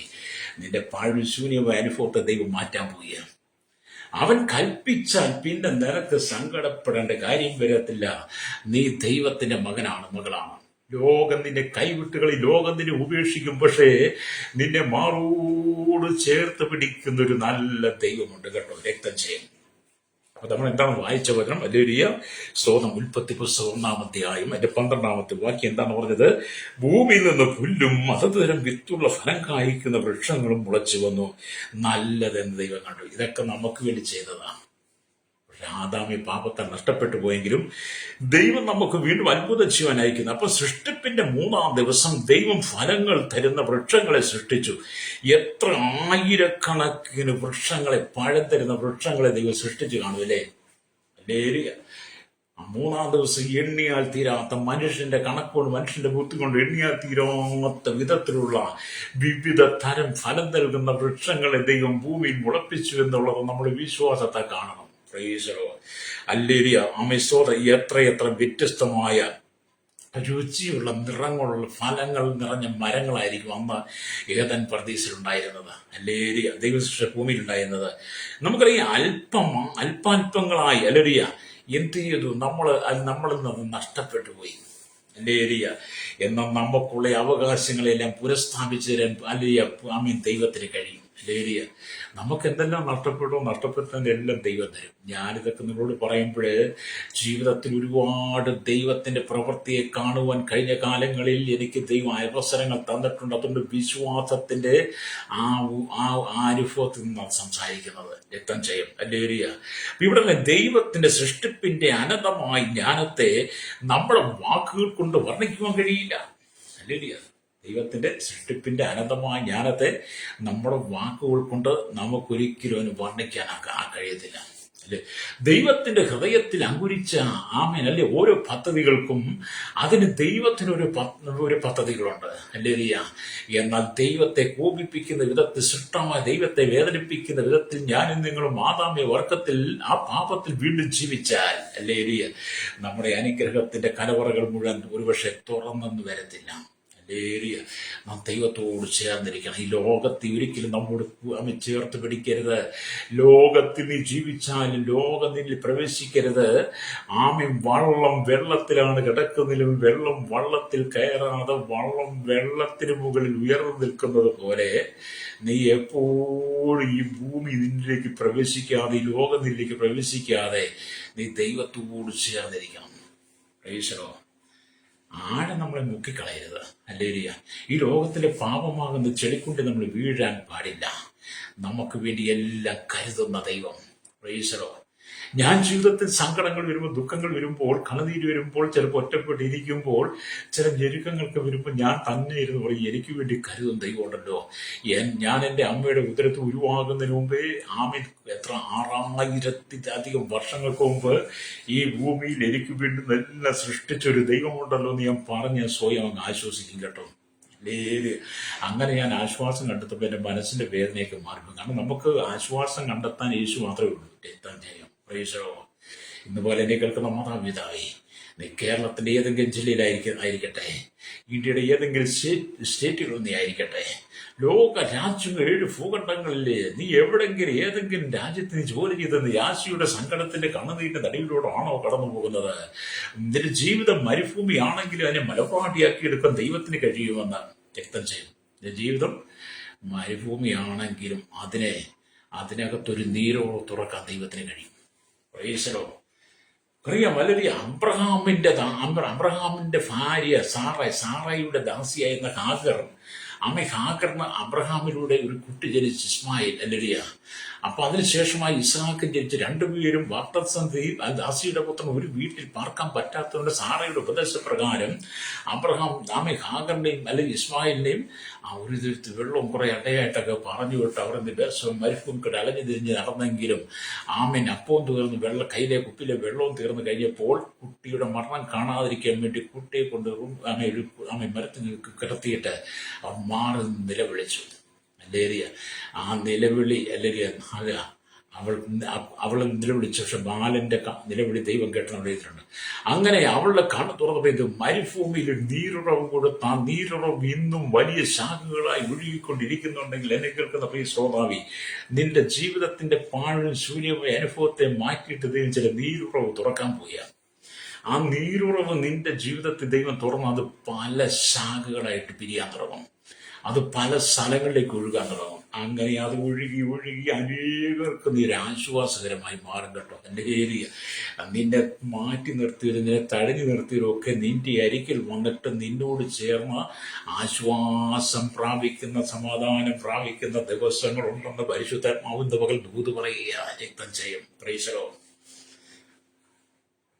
Speaker 1: നിന്റെ പാഴും ശൂന്യമായ അനുഭവത്തെ ദൈവം മാറ്റാൻ പോവുകയാണ്. അവൻ കൽപ്പിച്ചാൽ പിന്നെ നിനക്ക് സങ്കടപ്പെടേണ്ട കാര്യം വരത്തില്ല. നീ ദൈവത്തിന്റെ മകനാണ്, മകളാണ്. ലോകം നിന്നെ കൈവിട്ടുകളി, ലോകം നിന്നെ ഉപേക്ഷിക്കും, പക്ഷേ നിന്നെ മാറോട് ചേർത്ത് പിടിക്കുന്ന ഒരു നല്ല ദൈവമുണ്ട് കേട്ടോ. രക്തം ചെയ്യും. അപ്പൊ നമ്മൾ എന്താണ് വായിച്ച വചനം? ഹല്ലേലൂയ. സ്തോത്രം. ഉൽപ്പത്തി പുസ്തകം 1-ാം അധ്യായം അതിന്റെ 12-ാമത്തെ വാക്യം എന്താണ് പറഞ്ഞത്? ഭൂമിയിൽ നിന്ന് പുല്ലും അതത് തരം വിത്തുള്ള ഫലം കായ്ക്കുന്ന വൃക്ഷങ്ങളും മുളച്ചു വന്നു, നല്ലതെന്ന് ദൈവം കണ്ടു. ഇതൊക്കെ നമുക്ക് വേണ്ടി ചെയ്തതാണ്. ആദാമി പാപത്താൽ നഷ്ടപ്പെട്ടു പോയെങ്കിലും ദൈവം നമുക്ക് വീണ്ടും അത്ഭുതം ചെയ്യാൻ അയക്കുന്നു. അപ്പൊ സൃഷ്ടിപ്പിന്റെ 3-ാം ദിവസം ദൈവം ഫലങ്ങൾ തരുന്ന വൃക്ഷങ്ങളെ സൃഷ്ടിച്ചു. എത്ര ആയിരക്കണക്കിന് വൃക്ഷങ്ങളെ, പഴം തരുന്ന വൃക്ഷങ്ങളെ ദൈവം സൃഷ്ടിച്ചു കാണുമല്ലേ? അല്ലേലൂയ. 3-ാം ദിവസം എണ്ണിയാൽ തീരാത്ത, മനുഷ്യന്റെ കണക്കുകൊണ്ട്, മനുഷ്യന്റെ ബുദ്ധി കൊണ്ട് എണ്ണിയാൽ തീരാത്ത വിധത്തിലുള്ള വിവിധ തരം ഫലം നൽകുന്ന വൃക്ഷങ്ങളെ ദൈവം ഭൂമിയിൽ മുളപ്പിച്ചു എന്നുള്ളത് നമ്മുടെ വിശ്വാസത്തെ കാണണം. അല്ലേലൂയ. ആമേൻ. എത്രയെത്ര വ്യത്യസ്തമായ രുചിയുള്ള നിറങ്ങളുള്ള ഫലങ്ങൾ നിറഞ്ഞ മരങ്ങളായിരിക്കും അന്ന് ഏദൻ പർദീസിലുണ്ടായിരുന്നത്. അല്ലേലൂയ. ദൈവസൃഷ്ട ഭൂമിയിലുണ്ടായിരുന്നത്. നമുക്കറിയാം, അല്പാൽപങ്ങളായി അല്ലേലൂയ എന്ത് ചെയ്തു? നമ്മളിൽ നിന്ന് നഷ്ടപ്പെട്ടു പോയി. അല്ലേലൂയ. എന്നാൽ നമുക്കുള്ള അവകാശങ്ങളെല്ലാം പുനഃസ്ഥാപിച്ചു തരാൻ അല്ലേലൂയ ദൈവത്തിന് കഴിയും. ഹല്ലേലൂയ. നമുക്ക് എന്തെല്ലാം നഷ്ടപ്പെട്ടതിന്റെ എല്ലാം ദൈവം തരും. ഞാനിതൊക്കെ നിങ്ങളോട് പറയുമ്പോൾ ജീവിതത്തിൽ ഒരുപാട് ദൈവത്തിന്റെ പ്രവൃത്തിയെ കാണുവാൻ കഴിഞ്ഞ കാലങ്ങളിൽ എനിക്ക് ദൈവം അവസരങ്ങൾ തന്നിട്ടുണ്ട്. അതുകൊണ്ട് വിശ്വാസത്തിന്റെ ആ അനുഭവത്തിൽ നിന്നാണ് സംസാരിക്കുന്നത്. രക്തം ചെയ്യും. ഹല്ലേലൂയ. ഇവിടെ ദൈവത്തിന്റെ സൃഷ്ടിപ്പിന്റെ അനന്തമായ ജ്ഞാനത്തെ നമ്മുടെ വാക്കുകൾ കൊണ്ട് വർണ്ണിക്കുവാൻ കഴിയില്ല. ഹല്ലേലൂയ. ദൈവത്തിന്റെ സൃഷ്ടിപ്പിന്റെ അനന്തമായ ജ്ഞാനത്തെ നമ്മുടെ വാക്കുകൾ കൊണ്ട് നമുക്കൊരിക്കലും അവന് വർണ്ണിക്കാൻ കഴിയത്തില്ല. അല്ലെ, ദൈവത്തിന്റെ ഹൃദയത്തിൽ അങ്കുരിച്ച ആമേൻ അല്ലെ ഓരോ പദ്ധതികൾക്കും അതിന് ദൈവത്തിന് ഒരു പദ്ധതികളുണ്ട്. അല്ലേറിയ, എന്നാൽ ദൈവത്തെ കോപിപ്പിക്കുന്ന വിധത്തിൽ, സൃഷ്ടമായ ദൈവത്തെ വേദനിപ്പിക്കുന്ന വിധത്തിൽ ഞാനും നിങ്ങളും ആദാമ്യ വർഗത്തിൽ ആ പാപത്തിൽ വീണ്ടും ജീവിച്ചാൽ, അല്ലേറിയ, നമ്മുടെ അനുഗ്രഹത്തിന്റെ കലവറകൾ മുഴുവൻ ഒരുപക്ഷെ തുറന്നെന്ന് വരത്തില്ല. ഏരിയ നാം ദൈവത്തോട് ചേർന്നിരിക്കണം. ഈ ലോകത്തിൽ ഒരിക്കലും നമ്മോട് ചേർത്ത് പിടിക്കരുത്. ലോകത്തിൽ നീ ജീവിച്ചാലും ലോകം നിന്നിൽ പ്രവേശിക്കരുത്. ആമയും വള്ളം വെള്ളത്തിലാണ് കിടക്കുന്നതിലും വെള്ളം വള്ളത്തിൽ കയറാതെ വള്ളം വെള്ളത്തിന് മുകളിൽ ഉയർന്നു നിൽക്കുന്നത് പോലെ നീ എപ്പോഴും ഈ ഭൂമി നിന്നിലേക്ക് പ്രവേശിക്കാതെ, ഈ ലോകം നിന്നിലേക്ക് പ്രവേശിക്കാതെ നീ ദൈവത്തോട് ചേർന്നിരിക്കണം. പ്രൈസലോ, ആഴ നമ്മളെ മുക്കിക്കളയരുത്. അല്ലേരിയ, ഈ ലോകത്തിലെ പാപമാകുന്ന ചെളിക്കൊണ്ട് നമ്മൾ വീഴാൻ പാടില്ല. നമുക്ക് വേണ്ടി എല്ലാം കരുതുന്ന ദൈവം. പ്രൈസലോ, ഞാൻ ജീവിതത്തിൽ സങ്കടങ്ങൾ വരുമ്പോൾ, ദുഃഖങ്ങൾ വരുമ്പോൾ, കണ്ണുനീര് വരുമ്പോൾ, ചിലപ്പോൾ ഒറ്റപ്പെട്ടിരിക്കുമ്പോൾ, ചില ഞെരുക്കങ്ങൾക്ക് വരുമ്പോൾ ഞാൻ തന്നെ ഇരുന്ന് പറയും, എനിക്ക് വേണ്ടി കരുതും ദൈവം ഉണ്ടല്ലോ. ഞാൻ എൻ്റെ അമ്മയുടെ ഉദരത്തിൽ ഉരുവാകുന്നതിന് മുമ്പേ ആമേൻ എത്ര 6000-ത്തിലധികം വർഷങ്ങൾക്ക് മുമ്പ് ഈ ഭൂമിയിൽ എനിക്ക് വേണ്ടി എല്ലാം സൃഷ്ടിച്ചൊരു ദൈവമുണ്ടല്ലോ എന്ന് ഞാൻ പറഞ്ഞ് സ്വയം അങ്ങ് ആശ്വസിക്കും കേട്ടോ. അങ്ങനെ ഞാൻ ആശ്വാസം കണ്ടെത്തുമ്പോൾ എൻ്റെ മനസ്സിന്റെ വേദനയൊക്കെ മാറിപ്പോകും. കാരണം നമുക്ക് ആശ്വാസം കണ്ടെത്താൻ യേശു മാത്രമേ ഉള്ളൂ. എത്താൻ ചെയ്യാം. പ്രൈസലോ, ഇന്നുപോലെ എന്നെ കേൾക്കുന്ന മാതാപിതാവേ, നീ കേരളത്തിന്റെ ഏതെങ്കിലും ജില്ലയിലായിരിക്കട്ടെ, ഇന്ത്യയുടെ ഏതെങ്കിലും സ്റ്റേറ്റുകളിൽ നീ ആയിരിക്കട്ടെ, ലോക രാജ്യങ്ങൾ 7 ഭൂഖണ്ഡങ്ങളിലെ നീ എവിടെങ്കിലും ഏതെങ്കിലും രാജ്യത്ത് നീ ജോലി ചെയ്ത് നീ ആശയുടെ സങ്കടത്തിന്റെ കണ്ണുനീരിന്റെ നടുവിലൂടെയാണോ കടന്നു പോകുന്നത്? നിന്റെ ജീവിതം മരുഭൂമിയാണെങ്കിലും അതിനെ മലപാടിയാക്കി എടുക്കാൻ ദൈവത്തിന് കഴിയുമെന്ന് വ്യക്തം ചെയ്യും. നിന്റെ ജീവിതം മരുഭൂമിയാണെങ്കിലും അതിനകത്തൊരു നീരോട് തുറക്കാൻ ദൈവത്തിന് കഴിയും. പ്രൈസലോ, അറിയാം വളരെ അബ്രഹാമിന്റെ ഭാര്യ സാറയുടെ ദാസിയായിരുന്ന ഹാഗർ, ഹാഗറിന് അബ്രഹാമിലൂടെ ഒരു കുട്ടി ജനിച്ച് ഇസ്മായിൽ. അല്ലരിയ, അപ്പൊ അതിനുശേഷമായി ഇസ്ഹാക്ക് ജനിച്ച് രണ്ടുപേരും വാക്തസന്ധി ദാസിയുടെ പുത്രൻ ഒരു വീട്ടിൽ പാർക്കാൻ പറ്റാത്തതുകൊണ്ട് സാറയുടെ ഉപദേശപ്രകാരം ഹാഗറിന്റെയും അല്ലെങ്കിൽ ഇസ്മായിലിന്റെയും ഒരു വെള്ളവും കുറെ അടയായിട്ടൊക്കെ പറഞ്ഞു വിട്ട് അവർ മരുഭൂമിക്കട്ട് അലഞ്ഞു തിരിഞ്ഞ് നടന്നെങ്കിലും അപ്പവും തീർന്ന് കയ്യിലെ കുപ്പിയിലെ വെള്ളവും തീർന്നു കഴിഞ്ഞപ്പോൾ കുട്ടിയുടെ മരണം കാണാതിരിക്കാൻ വേണ്ടി കുട്ടിയെ കൊണ്ട് മരത്തിന് കിടത്തിയിട്ട് അവൻ മാറി നിലവിളിച്ചു. അല്ലേറിയ, ആ നിലവിളി അല്ലേറിയ അവളെ നിലവിളിച്ചു. പക്ഷെ ബാലന്റെ നിലവിളി ദൈവം കേട്ടെന്ന് എഴുതിയിട്ടുണ്ട്. അങ്ങനെ അവളുടെ കണ്ണ് തുറന്നപ്പോൾ ഇത് മരുഭൂമിയിൽ നീരുറവ് കൊടുത്ത ആ നീരുറവ് ഇന്നും വലിയ ശാഖകളായി ഒഴുകിക്കൊണ്ടിരിക്കുന്നുണ്ടെങ്കിൽ എന്നെ കേൾക്കുന്ന പ്രിയ ശ്രോതാവി, നിന്റെ ജീവിതത്തിന്റെ പാഴും ശൂന്യമായ അനുഭവത്തെ മാറ്റിയിട്ട് ദൈവം ചില നീരുറവ് തുറക്കാൻ പോയ ആ നീരുറവ് നിന്റെ ജീവിതത്തിൽ ദൈവം തുറന്ന് അത് പല ശാഖകളായിട്ട് പിരിയാൻ തുടങ്ങും. അത് പല സ്ഥലങ്ങളിലേക്ക് ഒഴുകാൻ തുടങ്ങും. അങ്ങനെ അത് ഒഴുകി അനേകർക്ക് നീ ആശ്വാസകരമായി മാറും കേട്ടോ. എൻ്റെ ഏരിയ നിന്നെ മാറ്റി നിർത്തിയവരും നിന്നെ തടഞ്ഞു നിർത്തിയവരും ഒക്കെ നിന്റെ അരികിൽ വന്നിട്ട് നിന്നോട് ചേർന്ന് ആശ്വാസം പ്രാപിക്കുന്ന, സമാധാനം പ്രാപിക്കുന്ന ദിവസങ്ങളുണ്ടെന്ന് പരിശുദ്ധാത്മാവിന്റെ പകൽ ദൂത് പറയുക. രക്തം ചെയ്യും. പ്രൈസലോ,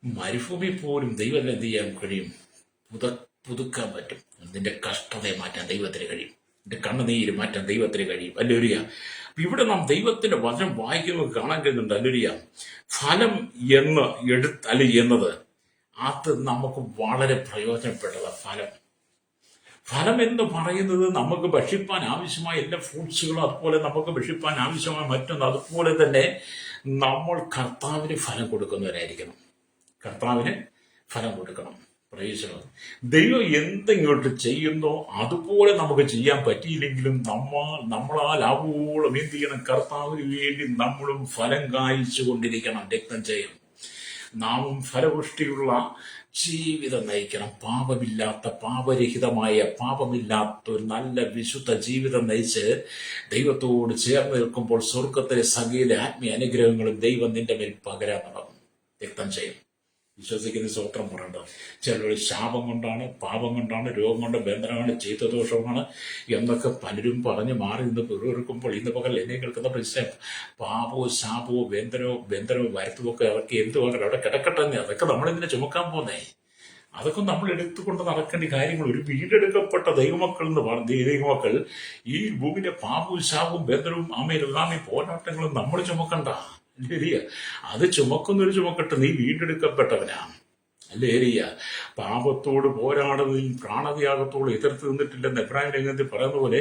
Speaker 1: മരുഭൂമി പോലും ദൈവം എന്ത് ചെയ്യാൻ കഴിയും? പുതുക്കാൻ പറ്റും. നിന്റെ കഷ്ടതയെ മാറ്റാൻ ദൈവത്തിന് കഴിയും. നിന്റെ കണ്ണുനീര് മാറ്റാൻ ദൈവത്തിന് കഴിയും. അല്ലേരിയ, ഇവിടെ നാം ദൈവത്തിന്റെ വചനം വായിക്കുന്നത് കാണാൻ കഴിയുന്നുണ്ട്. അല്ലേരിയ, ഫലം എന്നത് അത് നമുക്ക് വളരെ പ്രയോജനപ്പെട്ടതാണ്. ഫലം എന്ന് പറയുന്നത് നമുക്ക് ഭക്ഷിപ്പാൻ ആവശ്യമായ എല്ലാ ഫ്രൂട്ട്സുകളും, അതുപോലെ നമുക്ക് ഭക്ഷിപ്പാൻ ആവശ്യമായ മറ്റൊന്ന്, അതുപോലെ തന്നെ നമ്മൾ കർത്താവിന് ഫലം കൊടുക്കുന്നവരായിരിക്കണം. കർത്താവിന് ഫലം കൊടുക്കണം. പ്രൈസലോ, ദൈവം എന്തെങ്കിലും ചെയ്യുന്നോ അതുപോലെ നമുക്ക് ചെയ്യാൻ പറ്റിയില്ലെങ്കിലും നമ്മളാൽ ആവോളം എന്ത് ചെയ്യണം? കർത്താവിന് വേണ്ടി നമ്മളും ഫലം കായ്ച്ചു കൊണ്ടിരിക്കണം. രക്തം ചെയ്യും. നാമും ഫലപുഷ്ടിയുള്ള ജീവിതം നയിക്കണം. പാപമില്ലാത്ത ഒരു നല്ല വിശുദ്ധ ജീവിതം നയിച്ച് ദൈവത്തോട് ചേർന്ന് നിൽക്കുമ്പോൾ സ്വർഗത്തിലെ സകല ആത്മീയ അനുഗ്രഹങ്ങളും ദൈവം നിന്റെ മേൽ പകരാൻ തുടങ്ങും. രക്തം ചെയ്യും. വിശ്വസിക്കുന്ന സ്വത്രം പറയേണ്ടത്. ചിലർ ശാപം കൊണ്ടാണ്, പാപം കൊണ്ടാണ്, രോഗം കൊണ്ട്, ബന്ധനമാണ്, ചെയ്തദോഷമാണ് എന്നൊക്കെ പലരും പറഞ്ഞ് മാറി നിന്ന് പിറുപിറുക്കുമ്പോൾ ഇന്ന് പകൽ എന്നെ കേൾക്കുന്ന പ്രശ്നം പാപവും ശാപവും ബന്ധനവും വരുത്തുമൊക്കെ അവർക്ക് എന്തുവാകട്ടെ അവിടെ കിടക്കട്ടെ. അതൊക്കെ നമ്മളെന്തിനെ ചുമക്കാൻ പോന്നേ? അതൊക്കെ നമ്മൾ എടുത്തുകൊണ്ട് നടക്കേണ്ട കാര്യങ്ങൾ. ഒരു വീണ്ടെടുക്കപ്പെട്ട ദൈവമക്കൾ എന്ന് പറഞ്ഞ ദൈവമക്കൾ ഈ ഭൂമിയിലെ പാപവും ശാപവും ബന്ധനവും അമേലുകാമി പോരാട്ടങ്ങളും നമ്മൾ ചുമക്കണ്ട. ശരിയ, അത് ചുമക്കുന്നൊരു ചുമക്കട്ടെ, നീ വീണ്ടെടുക്കപ്പെട്ടവനാണ്. അല്ലേ ഏരിയ, പാപത്തോട് പോരാടുന്നതിൽ പ്രാണത്യാഗത്തോട് എതിർത്ത് നിന്നിട്ടില്ലെന്ന് എബ്രാഹിം ലേഖനത്തിൽ പറയുന്ന പോലെ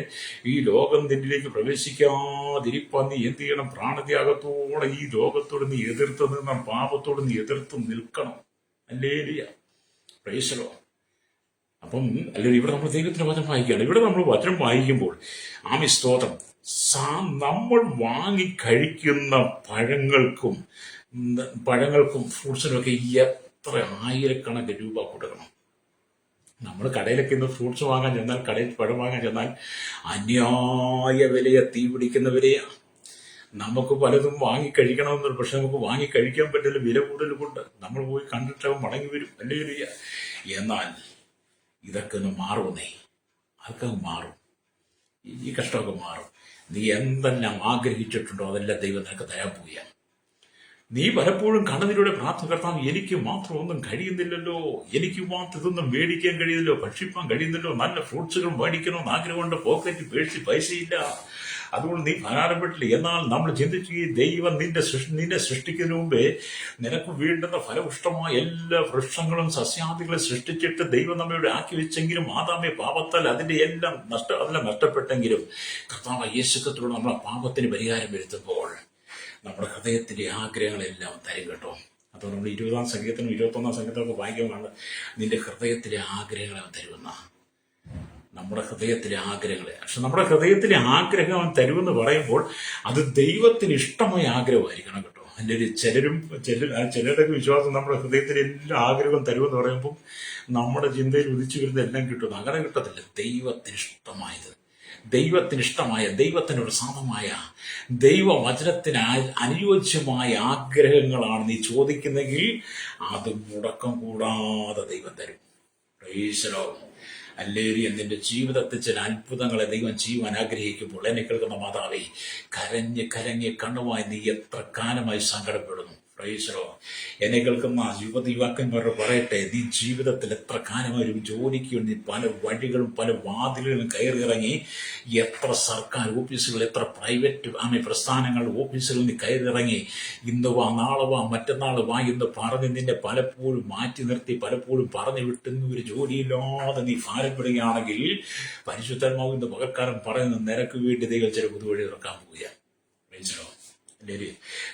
Speaker 1: ഈ ലോകം നിന്നിലേക്ക് പ്രവേശിക്കാതിരിപ്പാൻ നീ എന്ത് ചെയ്യണം? പ്രാണത്യാഗത്തോടെ ഈ ലോകത്തോട് നീ എതിർത്ത് നിന്ന പാപത്തോട് നീ എതിർത്ത് നിൽക്കണം. അല്ലേ ഏരിയ, പ്രൈസലോ. അപ്പം അല്ലെങ്കിൽ ഇവിടെ നമ്മൾ ദൈവത്തിന്റെ വചനം വായിക്കുകയാണ്. ഇവിടെ നമ്മൾ വചനം വായിക്കുമ്പോൾ ആമി സ്തോത്രം, നമ്മൾ വാങ്ങി കഴിക്കുന്ന പഴങ്ങൾക്കും ഫ്രൂട്ട്സിനൊക്കെ എത്ര ആയിരക്കണക്കിന് രൂപ കൊടുക്കണം. നമ്മൾ കടയിലൊക്കെ ഇന്ന് ഫ്രൂട്ട്സ് വാങ്ങാൻ ചെന്നാൽ, കടയിൽ പഴം വാങ്ങാൻ ചെന്നാൽ അന്യായ വിലയെ തീ പിടിക്കുന്നവരെയാണ്. നമുക്ക് പലതും വാങ്ങിക്കഴിക്കണമെന്നുണ്ട്, പക്ഷെ നമുക്ക് വാങ്ങിക്കഴിക്കാൻ പറ്റില്ല, വില കൂടുതൽ കൊണ്ട്. നമ്മൾ പോയി കണ്ടിട്ട് മടങ്ങി വരും. അല്ലേ? എന്നാൽ ഇതൊക്കെ ഒന്ന് മാറുന്നേ, അതൊക്കെ മാറും. ഈ കഷ്ടമൊക്കെ മാറും. നീ എന്തെല്ലാം ആഗ്രഹിച്ചിട്ടുണ്ടോ അതെല്ലാം ദൈവം നിനക്ക് തരാൻ പോവുകയാണ്. നീ പലപ്പോഴും കണ്ണതിലൂടെ പ്രാർത്ഥന, കർത്താവ് എനിക്ക് മാത്രം ഒന്നും കഴിയുന്നില്ലല്ലോ, എനിക്ക് മാത്രം ഇതൊന്നും മേടിക്കാൻ കഴിയുന്നില്ലോ, ഭക്ഷിപ്പാൻ കഴിയുന്നില്ലോ, നല്ല ഫ്രൂട്ട്സുകൾ മേടിക്കണമെന്ന് ആഗ്രഹമുണ്ട്, പോക്കറ്റിൽ പേഴ്സിൽ പൈസയില്ല, അതുകൊണ്ട് നീ ഭാരപ്പെട്ടില്ല. എന്നാൽ നമ്മൾ ചിന്തിച്ചു, ദൈവം നിന്നെ സൃഷ്ടിക്കുന്നതിന് മുമ്പേ നിനക്ക് വേണ്ടുന്ന ഫലപുഷ്ടമായ എല്ലാ വൃക്ഷങ്ങളും സസ്യാദികളും സൃഷ്ടിച്ചിട്ട് ദൈവം നമ്മയോട് ആക്കി വെച്ചെങ്കിലും ആദാമേ പാപത്താൽ അതെല്ലാം നഷ്ടപ്പെട്ടെങ്കിലും കർത്താവ് യേശുക്രിസ്തുവിലൂടെ നമ്മളെ പാപത്തിന് പരിഹാരം വരുത്തുമ്പോൾ നമ്മുടെ ഹൃദയത്തിലെ ആഗ്രഹങ്ങളെല്ലാം തരും കേട്ടോ. അപ്പോൾ നമ്മൾ 20-ാം സംഗീതത്തിനും 21-ാം സംഗീതമൊക്കെ വായിക്കുമ്പോൾ നിന്റെ ഹൃദയത്തിലെ ആഗ്രഹങ്ങളെ തരുമെന്ന, നമ്മുടെ ഹൃദയത്തിലെ ആഗ്രഹങ്ങളെ. പക്ഷെ നമ്മുടെ ഹൃദയത്തിലെ ആഗ്രഹം അവൻ തരുമെന്ന് പറയുമ്പോൾ അത് ദൈവത്തിന് ഇഷ്ടമായ ആഗ്രഹമായിരിക്കണം കേട്ടോ. അല്ലെങ്കിൽ ചിലരുടെ വിശ്വാസം നമ്മുടെ ഹൃദയത്തിലെ എല്ലാ ആഗ്രഹവും തരുമെന്ന് പറയുമ്പോൾ നമ്മുടെ ചിന്തയിൽ ഉദിച്ചു വരുന്ന എല്ലാം കിട്ടുന്നു. അങ്ങനെ കിട്ടത്തില്ല. ദൈവത്തിന് ഇഷ്ടമായ ദൈവത്തിനൊരു സാധമായ ദൈവവചനത്തിന് അനുയോജ്യമായ ആഗ്രഹങ്ങളാണ് നീ ചോദിക്കുന്നെങ്കിൽ അത് മുടക്കം കൂടാതെ ദൈവം തരും. പ്രൈസ് അല്ലേരി, നിന്റെ ജീവിതത്തിൽ ചില അത്ഭുതങ്ങളെ ദൈവം ചെയ്യുവാൻ ആഗ്രഹിക്കുമ്പോൾ എന്നെ കേൾക്കുന്ന മാതാവേ, കരഞ്ഞ് കണ്ണുമായി നീ എത്ര കാലമായി സങ്കടപ്പെടുന്നു. പ്രൈസലോ, എന്നെ കേൾക്കുന്ന യുവാക്കന്മാരോട് പറയട്ടെ, നീ ജീവിതത്തിൽ എത്ര കാലമായി ജോലിക്ക് വേണ്ടി പല വഴികളും പല വാതിലുകളും കയറിയിറങ്ങി, എത്ര സർക്കാർ ഓഫീസുകൾ, എത്ര പ്രൈവറ്റ് പ്രസ്ഥാനങ്ങളുടെ ഓഫീസുകളിൽ നീ കയറിയിറങ്ങി, ഇന്ന് വാ, നാളെ വാ, മറ്റന്നാൾ വാ എന്ന് പറഞ്ഞ് നിന്നെ പലപ്പോഴും മാറ്റി നിർത്തി, പലപ്പോഴും പറഞ്ഞു വിട്ടുന്ന ഒരു ജോലിയില്ലാതെ നീ ഭാരപ്പെടുകയാണെങ്കിൽ പരിശുദ്ധാത്മാവ് ഇന്ന് പകൽക്കാലം പറയുന്ന നിനക്ക് വേണ്ടി ദൈവം ചില പുതുവഴി തുറക്കാൻ പോവുകയാണ്. പ്രൈസലോ,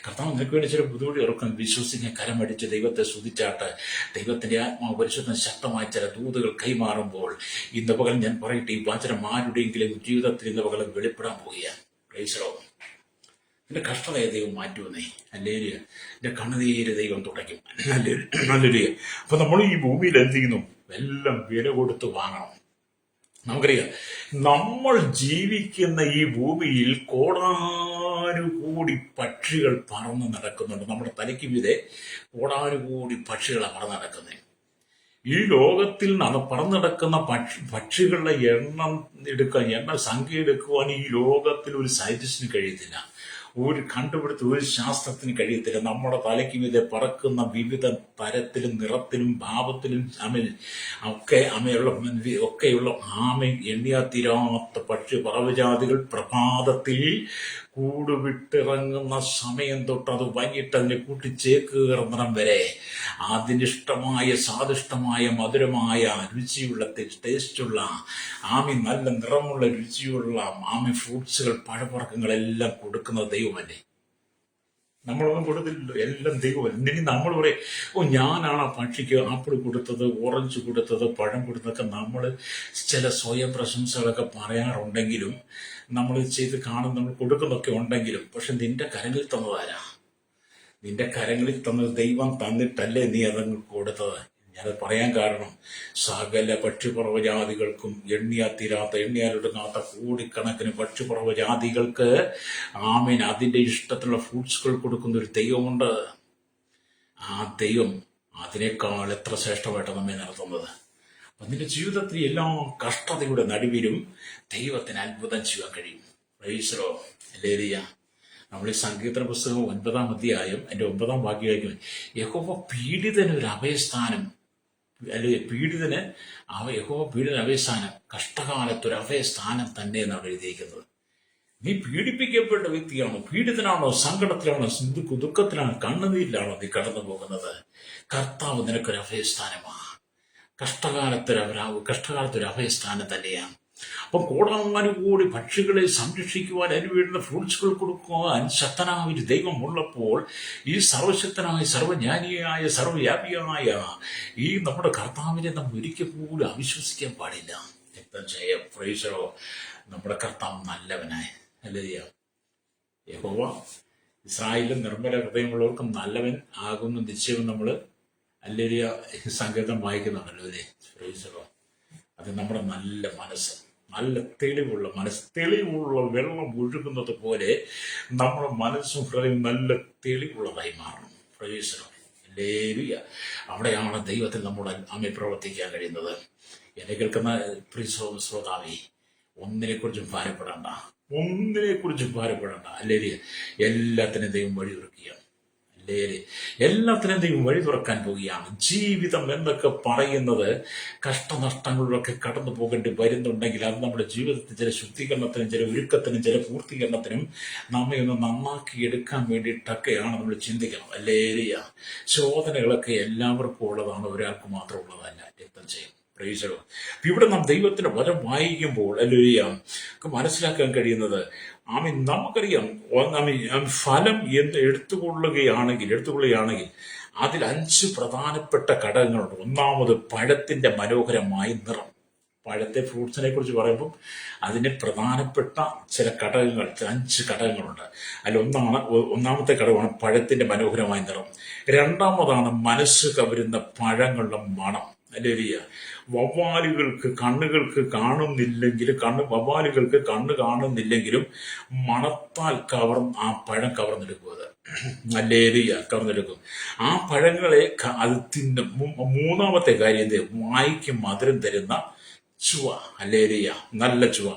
Speaker 1: കർത്താവ് നിനക്ക് വേണ്ടി ചില പുതുവഴി ഉറക്കം വിശ്വസിച്ച് കരമടിച്ച് ദൈവത്തെ സ്തുതിച്ചാട്ട് ദൈവത്തിന്റെ ആത്മാവ് പരിശുദ്ധ ശക്തമായ ചില ദൂതുകൾ കൈമാറുമ്പോൾ ഇന്ന് പകൽ ഞാൻ പറയട്ടെ, ഈ വചനം ആരുടെയെങ്കിലും ജീവിതത്തിൽ ഇന്ന് പകൽ വെളിപ്പെടാൻ പോവുകയാണ്. പ്രൈസലോ, എന്റെ കഷ്ടതയെ ദൈവം മാറ്റുമെന്നേ. അല്ലേല് എന്റെ കണ്ണുനീര് ദൈവം തുടയ്ക്കും. അല്ലേ? അപ്പൊ നമ്മൾ ഈ ഭൂമിയിൽ എന്ത് ചെയ്യുന്നു? എല്ലാം വില കൊടുത്ത് വാങ്ങണം. നമുക്കറിയാം, നമ്മൾ ജീവിക്കുന്ന ഈ ഭൂമിയിൽ കോടാനുകൂടി പക്ഷികൾ പറന്ന് നടക്കുന്നുണ്ട്. നമ്മുടെ തലയ്ക്ക് മീതെ കോടാനുകൂടി പക്ഷികളാണ് പറന്ന് നടക്കുന്നത്. ഈ ലോകത്തിൽ പറന്നു നടക്കുന്ന പക്ഷികളുടെ എണ്ണ സംഖ്യ എടുക്കുവാൻ ഈ ലോകത്തിൽ ഒരു സയന്റിസ്റ്റിന് കഴിയത്തില്ല, ഒരു കണ്ടുപിടുത്തം ഒരു ശാസ്ത്രത്തിന് കഴിയത്തില്ല. നമ്മുടെ തലയ്ക്ക് മീതെ പറക്കുന്ന വിവിധ തരത്തിലും നിറത്തിലും ഭാവത്തിലും ഒക്കെയുള്ള എണ്ണിയാത്തീരാത്ത പക്ഷി പറവജാതികൾ പ്രഭാതത്തിൽ കൂടുവിട്ടിറങ്ങുന്ന സമയം തൊട്ട് അത് വൈകിട്ട് അതിനെ കൂട്ടി ചേക്കേറുന്നിടം വരെ അതിനിഷ്ടമായ സ്വാദിഷ്ടമായ മധുരമായ രുചിയുള്ള ടേസ്റ്റുള്ള നല്ല നിറമുള്ള രുചിയുള്ള ഫ്രൂട്ട്സുകൾ പഴവർഗ്ഗങ്ങളെല്ലാം കൊടുക്കുന്നത് ദൈവമല്ലേ? നമ്മളൊന്നും കൊടുത്തില്ലല്ലോ, എല്ലാം ദൈവമല്ല. ഇനി നമ്മൾ പറയും, ഞാനാണ് ആ പക്ഷിക്ക് ആപ്പിൾ കൊടുത്തത്, ഓറഞ്ച് കൊടുത്തത്, പഴം കൊടുത്തതൊക്കെ നമ്മൾ ചില സ്വയം പ്രശംസകളൊക്കെ പറയാറുണ്ടെങ്കിലും, നമ്മൾ ചെയ്ത് കാണും, നമ്മൾ കൊടുക്കുന്നൊക്കെ ഉണ്ടെങ്കിലും, പക്ഷെ നിന്റെ കരങ്ങളിൽ തന്നതാരാ? നിന്റെ കരങ്ങളിൽ തന്നത് ദൈവം തന്നിട്ടല്ലേ നീ അതങ്ങ് കൊടുത്തത്? ഞാനത് പറയാൻ കാരണം, സകല പക്ഷിപർവ്വജാതികൾക്കും എണ്ണിയാലൊടുങ്ങാത്ത കോടിക്കണക്കിന് പക്ഷിപർവ്വജാതികൾക്ക് അതിന്റെ ഇഷ്ടത്തിലുള്ള ഫ്രൂട്ട്സുകൾ കൊടുക്കുന്ന ഒരു ദൈവമുണ്ട്. ആ ദൈവം അതിനേക്കാൾ എത്ര ശ്രേഷ്ഠമായിട്ട് നമ്മെ നടത്തുന്നത്. അപ്പൊ നിന്റെ ജീവിതത്തിൽ എല്ലാ കഷ്ടതയുടെ നടുവിലും ദൈവത്തിന് അത്ഭുതം ചെയ്യാൻ കഴിയും. പ്രൈസലോ, ഹല്ലേലൂയ. നമ്മൾ ഈ സങ്കീർത്തന പുസ്തകം 9-ാം അധ്യായം അതിന്റെ 9-ാം വാക്യം, യഹോവ പീഡിതനൊരു അഭയസ്ഥാനം അല്ലെങ്കിൽ പീഡിതന് യഹോവ പീഡിതന് അഭയസ്ഥാനം, കഷ്ടകാലത്തൊരു അഭയസ്ഥാനം തന്നെ എന്നാണ് എഴുതിയിരിക്കുന്നത്. നീ പീഡിപ്പിക്കപ്പെട്ട വ്യക്തിയാണോ, പീഡിതനാണോ, സങ്കടത്തിലാണോ, ദുഃഖത്തിലാണോ, കണ്ണുനീരിലാണോ നീ കടന്നു പോകുന്നത്? കർത്താവ് നിനക്കൊരു അഭയസ്ഥാനമാണ്. കഷ്ടകാലത്തൊരു അഭയസ്ഥാനം തന്നെയാണ്. അപ്പം കോടാനുകൂടി പക്ഷികളെ സംരക്ഷിക്കുവാൻ, അതിന് വേണ്ടുന്ന ഫ്രൂട്ട്സുകൾ കൊടുക്കുവാൻ ശക്തനായ ഒരു ദൈവം ഉള്ളപ്പോൾ, ഈ സർവശക്തനായ, സർവജ്ഞാനിയായ, സർവവ്യാപിയായ ഈ നമ്മുടെ കർത്താവിനെ നമ്മൾ ഒരിക്കൽ പോലും അവിശ്വസിക്കാൻ പാടില്ല. പ്രൈസറോ, നമ്മുടെ കർത്താവ് നല്ലവനായ അല്ലേ. യഹോവ ഇസ്രായേലിലും നിർമ്മല ഹൃദയമുള്ളവർക്കും നല്ലവൻ ആകുന്ന നിശ്ചയം നമ്മൾ അല്ലേരിയ സങ്കേതം വായിക്കുന്നുണ്ടല്ലോ അല്ലേ. പ്രൈസറോ, അത് നമ്മുടെ നല്ല മനസ്സ്, നല്ല തെളിവുള്ള മനസ്സ്, തെളിവുള്ള വെള്ളം ഒഴുകുന്നത് പോലെ നമ്മുടെ മനസ്സും ഹൃദയം നല്ല തെളിവുള്ളതായി മാറണം. പ്രൈസറോ, ഹല്ലേലൂയ. അവിടെയാണ് ദൈവത്തിൽ നമ്മുടെ അമ്മ പ്രവർത്തിക്കാൻ കഴിയുന്നത്. എന്നെ കേൾക്കുന്ന പ്രിയ ശ്രോതാവേ, ഒന്നിനെക്കുറിച്ചും ഭാരപ്പെടണ്ട, അല്ലേലൂയ. എല്ലാത്തിനും ദൈവം വഴി തുറക്കുകയാണ്. എല്ലാത്തിനും ദൈവം വഴി തുറക്കാൻ പോവുകയാണ്. ജീവിതം എന്നൊക്കെ പറയുന്നത് കഷ്ടനഷ്ടങ്ങളിലൊക്കെ കടന്നു പോകേണ്ടി വരുന്നുണ്ടെങ്കിൽ അത് നമ്മുടെ ജീവിതത്തിൽ ചില ശുദ്ധീകരണത്തിനും, ചില ഒരുക്കത്തിനും, ചില പൂർത്തീകരണത്തിനും നമ്മെ ഒന്ന് നന്നാക്കി എടുക്കാൻ വേണ്ടിയിട്ടൊക്കെയാണ് നമ്മൾ ചിന്തിക്കണം. അല്ലേലൂയ. ശോധനകളൊക്കെ എല്ലാവർക്കും ഉള്ളതാണ്, ഒരാൾക്ക് മാത്രം ഉള്ളതല്ല. രക്തം ചെയ്യും. പ്രൈസലോ. ഇവിടെ നാം ദൈവത്തിന്റെ വചനം വായിക്കുമ്പോൾ അല്ലേലൂയ മനസ്സിലാക്കാൻ കഴിയുന്നത്, നമുക്കറിയാം ഫലം എന്ന് എടുത്തുകൊള്ളുകയാണെങ്കിൽ അതിൽ 5 പ്രധാനപ്പെട്ട ഘടകങ്ങളുണ്ട്. ഒന്നാമത് പഴത്തിന്റെ മനോഹരമായ നിറം. പഴത്തെ ഫ്രൂട്ട്സിനെ കുറിച്ച് പറയുമ്പോൾ അതിന് പ്രധാനപ്പെട്ട ചില ഘടകങ്ങൾ, 5 ഘടകങ്ങളുണ്ട്. അതിൽ ഒന്നാമത്തെ ഘടകമാണ് പഴത്തിന്റെ മനോഹരമായ നിറം. രണ്ടാമതാണ് മനസ്സ് കവരുന്ന പഴങ്ങളുടെ മണം. അല്ലേലൂയ. കണ്ണുകൾക്ക് കാണുന്നില്ലെങ്കിലും മണത്താൽ ആ പഴം കവർന്നെടുക്കും. അത് അല്ലേലൂയ കവർന്നെടുക്കും. ആ പഴങ്ങളെ അത് തിന്നും. മൂന്നാമത്തെ കാര്യം വായിക്ക് മധുരം തരുന്ന ചുവ. അല്ലേലൂയ, നല്ല ചുവ,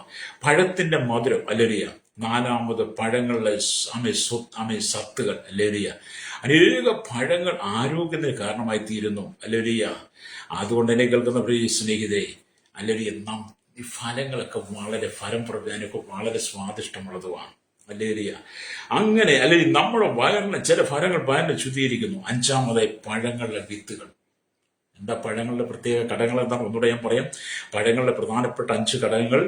Speaker 1: പഴത്തിന്റെ മധുരം. അല്ലേലൂയ. നാലാമത് പഴങ്ങളുടെ സത്തുകൾ. അല്ലേലൂയ. അനേക പഴങ്ങൾ ആരോഗ്യത്തിന് കാരണമായി തീരുന്നു. അല്ലേലൂയ. അതുകൊണ്ട് തന്നെ കേൾക്കുന്ന പ്രിയ സ്നേഹിതരെ, അല്ലേലൂയ, നാം ഈ ഫലങ്ങളൊക്കെ ഫലം പ്രവചനമൊക്കെ വളരെ സ്വാദിഷ്ടമുള്ളതുമാണ്. അല്ലേലൂയ. അങ്ങനെ അല്ലെങ്കിൽ നമ്മുടെ വയറിന് ചില ഫലങ്ങൾ വയറിനെ ശുദ്ധീകരിക്കുന്നു. 5-മതായി പഴങ്ങളുടെ വിത്തുകൾ. എന്താ പഴങ്ങളുടെ പ്രത്യേക ഘടകങ്ങൾ എന്താണ്? ഒന്നുകൂടെ ഞാൻ പറയാം. പഴങ്ങളുടെ പ്രധാനപ്പെട്ട 5 ഘടകങ്ങൾ.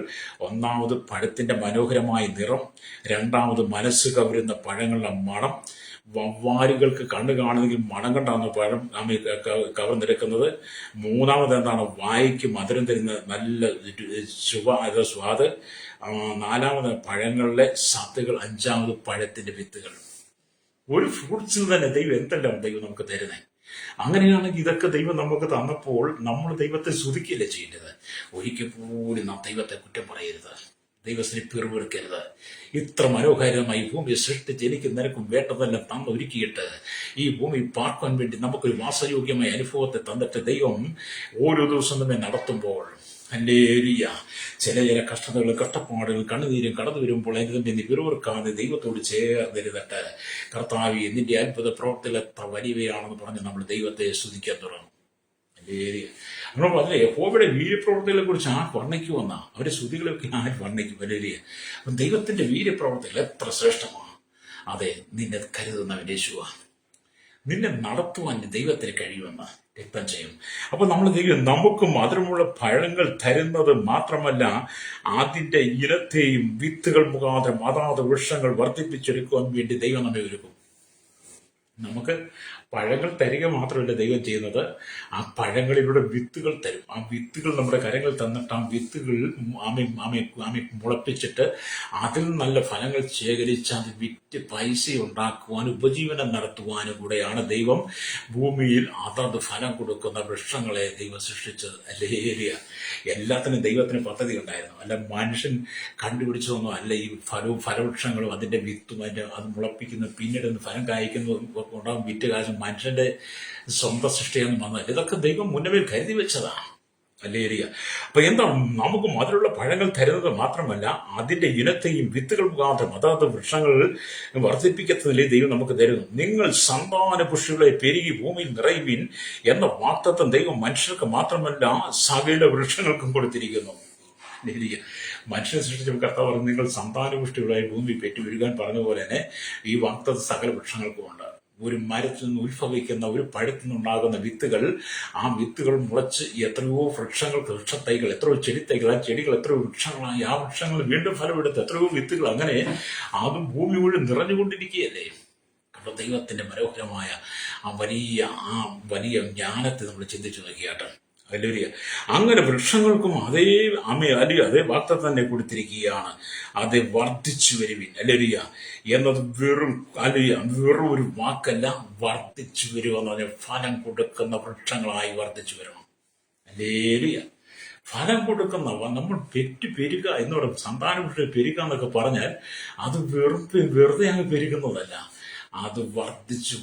Speaker 1: ഒന്നാമത് പഴത്തിന്റെ മനോഹരമായ നിറം. രണ്ടാമത് മനസ്സ് കവരുന്ന പഴങ്ങളുടെ മണം. വവ്വാലുകൾക്ക് കണ്ണ് കാണുന്നെങ്കിൽ മണം കണ്ടാണ് പഴം കവർന്നെടുക്കുന്നത്. മൂന്നാമത് എന്താണ്? വായിക്ക് മധുരം തരുന്ന നല്ല സ്വാദ്. നാലാമത് പഴങ്ങളിലെ സത്തുകൾ. 5-മത് പഴത്തിന്റെ വിത്തുകൾ. ഒരു ഫ്രൂട്ട്സിൽ തന്നെ ദൈവം എന്തെല്ലാം ദൈവം നമുക്ക് തരുന്നത്. അങ്ങനെയാണെങ്കിൽ ഇതൊക്കെ ദൈവം നമുക്ക് തന്നപ്പോൾ നമ്മൾ ദൈവത്തെ സ്തുതിക്കുകയല്ലേ ചെയ്യേണ്ടത്. ഒരിക്കൽ പോലും നാം ദൈവത്തെ കുറ്റം പറയരുത്, ദൈവത്തിന് പിറുവെടുക്കരുത്. ഇത്ര മനോഹരമായി ഭൂമിയെ സൃഷ്ടിച്ച് എനിക്ക് നിനക്കും വേണ്ടതെല്ലാം തന്നൊരുക്കിയിട്ട് ഈ ഭൂമി പാർക്കാൻ വേണ്ടി നമുക്കൊരു വാസയോഗ്യമായ അനുഭവത്തെ തന്നിട്ട് ദൈവം ഓരോ ദിവസം തന്നെ നടത്തുമ്പോൾ ഹല്ലേലൂയ ചില കഷ്ടതകൾ, കഷ്ടപ്പാടുകൾ, കണ്ണുനീരും കടന്നു വരുമ്പോൾ അതിനെ നീ പിറുവെറുക്കാതെ ദൈവത്തോട് ചേർന്നിരുന്നിട്ട് കർത്താവേ നിന്റെ അത്ഭുത പ്രവർത്തികൾ എത്ര വലിയവയാണെന്ന് പറഞ്ഞ് നമ്മൾ ദൈവത്തെ സ്തുതിക്കാൻ തുടങ്ങും. ഹല്ലേലൂയ. നമ്മൾ പറഞ്ഞില്ലേ, യഹോവയുടെ വീര്യപ്രവർത്തികളെ കുറിച്ച് ആര് വർണ്ണിക്കുമെന്ന അവരുടെ സ്തുതികളൊക്കെ ആര് വർണ്ണിക്കും. ഹല്ലേലൂയ. അപ്പം ദൈവത്തിന്റെ വീര്യപ്രവർത്തികൾ എത്ര ശ്രേഷ്ഠമാണ്. അതെ, നിന്നെ കരുതുന്നവൻ യേശുവാണ്. നിന്നെ നടത്തുവാൻ ദൈവത്തിന് കഴിയുമെന്ന് രക്തം ചെയ്യും. അപ്പൊ നമ്മൾ ദൈവം നമുക്ക് മധുരമുള്ള പഴങ്ങൾ തരുന്നത് മാത്രമല്ല, അതിന്റെ ഇനത്തെയും വിത്തുകൾ മുഖാന്തരം അതാത് വൃക്ഷങ്ങൾ വർദ്ധിപ്പിച്ചെടുക്കുവാൻ വേണ്ടി ദൈവം നമ്മെ ഒരുക്കും. നമുക്ക് പഴങ്ങൾ തരിക മാത്രമല്ല ദൈവം ചെയ്യുന്നത്, ആ പഴങ്ങളിലൂടെ വിത്തുകൾ തരും. ആ വിത്തുകൾ നമ്മുടെ കരങ്ങൾ തന്നിട്ട് ആ വിത്തുകൾ മുളപ്പിച്ചിട്ട് അതിൽ നല്ല ഫലങ്ങൾ ശേഖരിച്ച് അത് വിറ്റ് പൈസ ഉണ്ടാക്കുവാനും ഉപജീവനം നടത്തുവാനും കൂടെയാണ് ദൈവം ഭൂമിയിൽ അതത് ഫലം കൊടുക്കുന്ന വൃക്ഷങ്ങളെ ദൈവം സൃഷ്ടിച്ചത്. അല്ലേലൂയ. എല്ലാത്തിനും ദൈവത്തിന് പദ്ധതി ഉണ്ടായിരുന്നു. അല്ല മനുഷ്യൻ കണ്ടുപിടിച്ചതൊന്നും അല്ല. ഈ ഫലവൃക്ഷങ്ങളും അതിന്റെ വിത്തും അത് മുളപ്പിക്കുന്ന പിന്നീട് ഫലം കായ്ക്കുന്നതും ഉണ്ടാകും വിറ്റ് കാശും മനുഷ്യന്റെ സ്വന്തം സൃഷ്ടിയൊന്നും വന്നതല്ല. ഇതൊക്കെ ദൈവം മുന്നമേ കരുതി വെച്ചതാണ്. ഹല്ലേലൂയ. അപ്പൊ എന്താണ് നമുക്ക് മധുരമുള്ള പഴങ്ങൾ തരുന്നത് മാത്രമല്ല, അതിന്റെ ഇനത്തെയും വിത്തുകൾ മുഖാന്തരം അതാത് വൃക്ഷങ്ങൾ വർദ്ധിപ്പിക്കുന്നതിലെ ദൈവം നമുക്ക് തരുന്നു. നിങ്ങൾ സന്താന പുഷ്ടികളെ പെരുകി ഭൂമിയിൽ നിറയുവിൻ എന്ന വാഗ്ദത്തം ദൈവം മനുഷ്യർക്ക് മാത്രമല്ല സകല വൃക്ഷങ്ങൾക്കും കൊടുത്തിരിക്കുന്നു. ഹല്ലേലൂയ. മനുഷ്യനെ സൃഷ്ടിച്ച കർത്താവ് പറഞ്ഞു, നിങ്ങൾ സന്താനപുഷ്ടികളായി ഭൂമി പെറ്റുവരുവാൻ പറഞ്ഞ പോലെ തന്നെ ഈ വാഗ്ദത്തം സകല വൃക്ഷങ്ങൾക്കുമുണ്ട്. ഒരു മരത്തിൽ നിന്ന് ഉത്ഭവിക്കുന്ന ഒരു പഴത്തിൽ നിന്നുണ്ടാകുന്ന വിത്തുകൾ, ആ വിത്തുകൾ മുളച്ച് എത്രയോ വൃക്ഷങ്ങൾക്ക് വൃക്ഷത്തൈകൾ, എത്രയോ ചെടിത്തൈകൾ, ആ ചെടികൾ എത്രയോ വൃക്ഷങ്ങളായി, ആ വൃക്ഷങ്ങൾ വീണ്ടും ഫലമെടുത്ത് എത്രയോ വിത്തുകൾ, അങ്ങനെ അതും ഭൂമി മുഴുവൻ നിറഞ്ഞുകൊണ്ടിരിക്കുകയല്ലേ. കണ്ടോ ദൈവത്തിന്റെ മനോഹരമായ ആ വലിയ ജ്ഞാനത്തെ നമ്മൾ ചിന്തിച്ചു നോക്കിയാട്ടെ. ഹല്ലേലൂയ. അങ്ങനെ വൃക്ഷങ്ങൾക്കും അതേ വാഗ്ദത്തം തന്നെ കൊടുത്തിരിക്കുകയാണ്. അത് വർദ്ധിച്ചു വരുവിൻ. ഹല്ലേലൂയ. എന്നത് വെറും ഒരു വാക്കല്ല, വർദ്ധിച്ചു വരുക എന്ന് പറഞ്ഞാൽ ഫലം കൊടുക്കുന്ന വൃക്ഷങ്ങളായി വർദ്ധിച്ചു വരണം. ഹല്ലേലൂയ. ഫലം കൊടുക്കുന്ന നമ്മൾ പെരുക എന്ന് പറയും, സന്താനപുഷ്ടി പെരുക എന്നൊക്കെ പറഞ്ഞാൽ അത് വെറുതെ അങ്ങ് പെരുകുന്നതല്ല. അത് വർദ്ധിച്ച്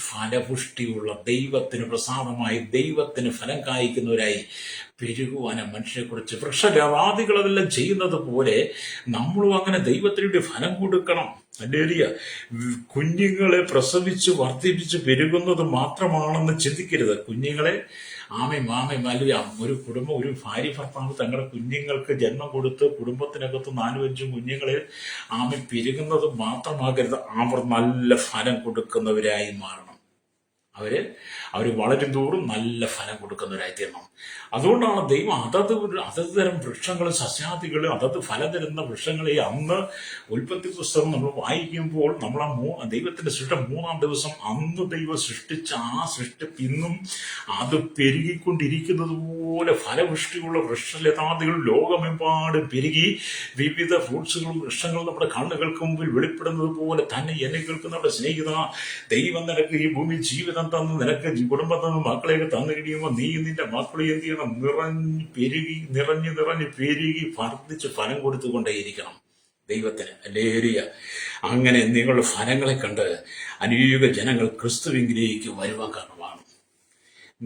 Speaker 1: ഫലപുഷ്ടിയുള്ള ദൈവത്തിന് പ്രസാദമായി ദൈവത്തിന് ഫലം കായ്ക്കുന്നവരായി പെരുകുവാനും മനുഷ്യനെ കുറിച്ച് വൃക്ഷലതാദികൾ അതെല്ലാം ചെയ്യുന്നത് പോലെ നമ്മളും അങ്ങനെ ദൈവത്തിന് വേണ്ടി ഫലം കൊടുക്കണം. ഹല്ലേലൂയ. കുഞ്ഞുങ്ങളെ പ്രസവിച്ച് വർദ്ധിപ്പിച്ച് പെരുകുന്നത് മാത്രമാണെന്ന് ചിന്തിക്കരുത്. കുഞ്ഞുങ്ങളെ ഹല്ലേലൂയ. ഒരു കുടുംബം, ഒരു ഭാര്യ ഭർത്താവ് തങ്ങളുടെ കുഞ്ഞുങ്ങൾക്ക് ജന്മം കൊടുത്ത് കുടുംബത്തിനകത്ത് 4-5 കുഞ്ഞുങ്ങളെ പെരുകുന്നത് മാത്രമാകരുത്, അവർ നല്ല ഫലം കൊടുക്കുന്നവരായി മാറണം. അവര് വളരും തോറും നല്ല ഫലം കൊടുക്കുന്നവരായി തീരണം. അതുകൊണ്ടാണ് ദൈവം അതത് തരം വൃക്ഷങ്ങളും സസ്യാദികളും അതത് ഫലം തരുന്ന വൃക്ഷങ്ങളെ അന്ന് ഉൽപ്പത്തി പുസ്തകം നമ്മൾ വായിക്കുമ്പോൾ നമ്മൾ ദൈവത്തിന്റെ സൃഷ്ടി 3-ാം ദിവസം അന്ന് ദൈവം സൃഷ്ടിച്ച ആ സൃഷ്ടിപ്പ് ഇന്നും അത് പെരുകിക്കൊണ്ടിരിക്കുന്നത് പോലെ ഫലപുഷ്ടിയുള്ള വൃക്ഷലതാദികൾ ലോകമെമ്പാടും പെരുകി വിവിധ ഫ്രൂട്ട്സുകളും വൃക്ഷങ്ങളും നമ്മുടെ കണ്ണുകൾക്ക് മുമ്പിൽ വെളിപ്പെടുന്നത് പോലെ തന്നെ എന്നെ കേൾക്കുന്നവരുടെ സ്നേഹിത, ദൈവം നിനക്ക് ഈ ഭൂമി ജീവിതം തന്നു, നിനക്ക് കുടുംബം തന്നു, മക്കളെയൊക്കെ തന്നു കഴിയുമ്പോൾ നീ നിന്റെ മക്കളെ എന്ത് ചെയ്യണം? നിറഞ്ഞ് പെരുകി വർദ്ധിച്ച് ഫലം കൊടുത്തുകൊണ്ടേയിരിക്കണം ദൈവത്തിന്. ഹല്ലേലൂയ. അങ്ങനെ നിങ്ങളുടെ ഫലങ്ങളെ കണ്ട് അനേക ജനങ്ങൾ ക്രിസ്തുവിലേക്ക് വരുവാൻ കാരണമാണ്.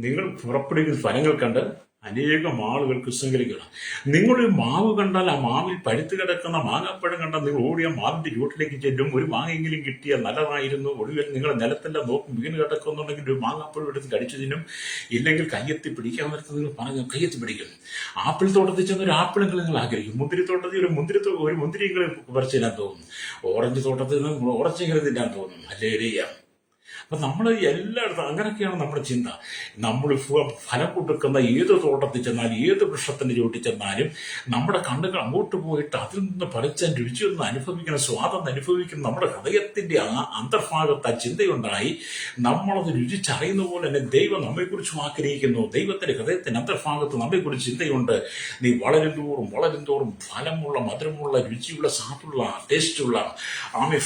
Speaker 1: നിങ്ങൾ പുറപ്പെടുവിക്കുന്ന ഫലങ്ങൾ കണ്ട് അനേകം ആളുകൾ ക്രിസ്തുവിലേക്കാണ്. നിങ്ങളൊരു മാവ് കണ്ടാൽ ആ മാവിൽ പഴുത്ത് കിടക്കുന്ന മാങ്ങാപ്പഴം കണ്ടാൽ നിങ്ങൾ ഓടിയ മാവിന്റെ ചുവട്ടിലേക്ക് ചെല്ലും. ഒരു മാങ്ങയെങ്കിലും കിട്ടിയാൽ നല്ലതായിരുന്നു. ഒടുവിൽ നിങ്ങളുടെ നിലത്തിന്റെ നോക്കും വീണ് കിടക്കുന്നുണ്ടെങ്കിൽ ഒരു മാങ്ങാപ്പഴം എടുത്ത് കടിച്ചു തിന്നും, ഇല്ലെങ്കിൽ കയ്യെത്തി പിടിക്കാൻ നേരത്ത് നിങ്ങൾ പറഞ്ഞു കയ്യെത്തി പിടിക്കും. ആപ്പിൾ തോട്ടത്തിൽ ചെന്ന് ഒരു ആപ്പിളെങ്കിൽ നിങ്ങൾ ആഗ്രഹിക്കും. മുന്തിരി തോട്ടത്തിൽ ഒരു മുന്തിരികൾ പറിച്ചു തിന്നാൻ തോന്നും. ഓറഞ്ച് തോട്ടത്തിൽ നിന്ന് ഓറഞ്ചെങ്കിൽ തിന്നാൻ തോന്നും. ഹല്ലേലൂയ. അപ്പൊ നമ്മൾ എല്ലായിടത്തും അങ്ങനെയൊക്കെയാണ് നമ്മുടെ ചിന്ത. നമ്മൾ ഫലം കൊടുക്കുന്ന ഏത് തോട്ടത്തിൽ ചെന്നാലും ഏത് വൃക്ഷത്തിന്റെ ചുവട്ടിൽ ചെന്നാലും നമ്മുടെ കണ്ണുകൾ അങ്ങോട്ട് പോയിട്ട് അതിൽ നിന്ന് പറിച്ച രുചിയൊന്ന് അനുഭവിക്കുന്ന, സ്വാദം അനുഭവിക്കുന്ന നമ്മുടെ ഹൃദയത്തിന്റെ ആ അന്തർഭാഗത്ത് ആ ചിന്തയുണ്ടായി നമ്മളത് രുചിച്ചറിയുന്ന പോലെ തന്നെ ദൈവം നമ്മെക്കുറിച്ച് ആഗ്രഹിക്കുന്നു. ദൈവത്തിന്റെ ഹൃദയത്തിന്റെ അന്തർഭാഗത്ത് നമ്മെക്കുറിച്ച് ചിന്തയുണ്ട്. നീ വളരും തോറും ഫലമുള്ള, മധുരമുള്ള, രുചിയുള്ള, സാധുള്ള, ടേസ്റ്റുള്ള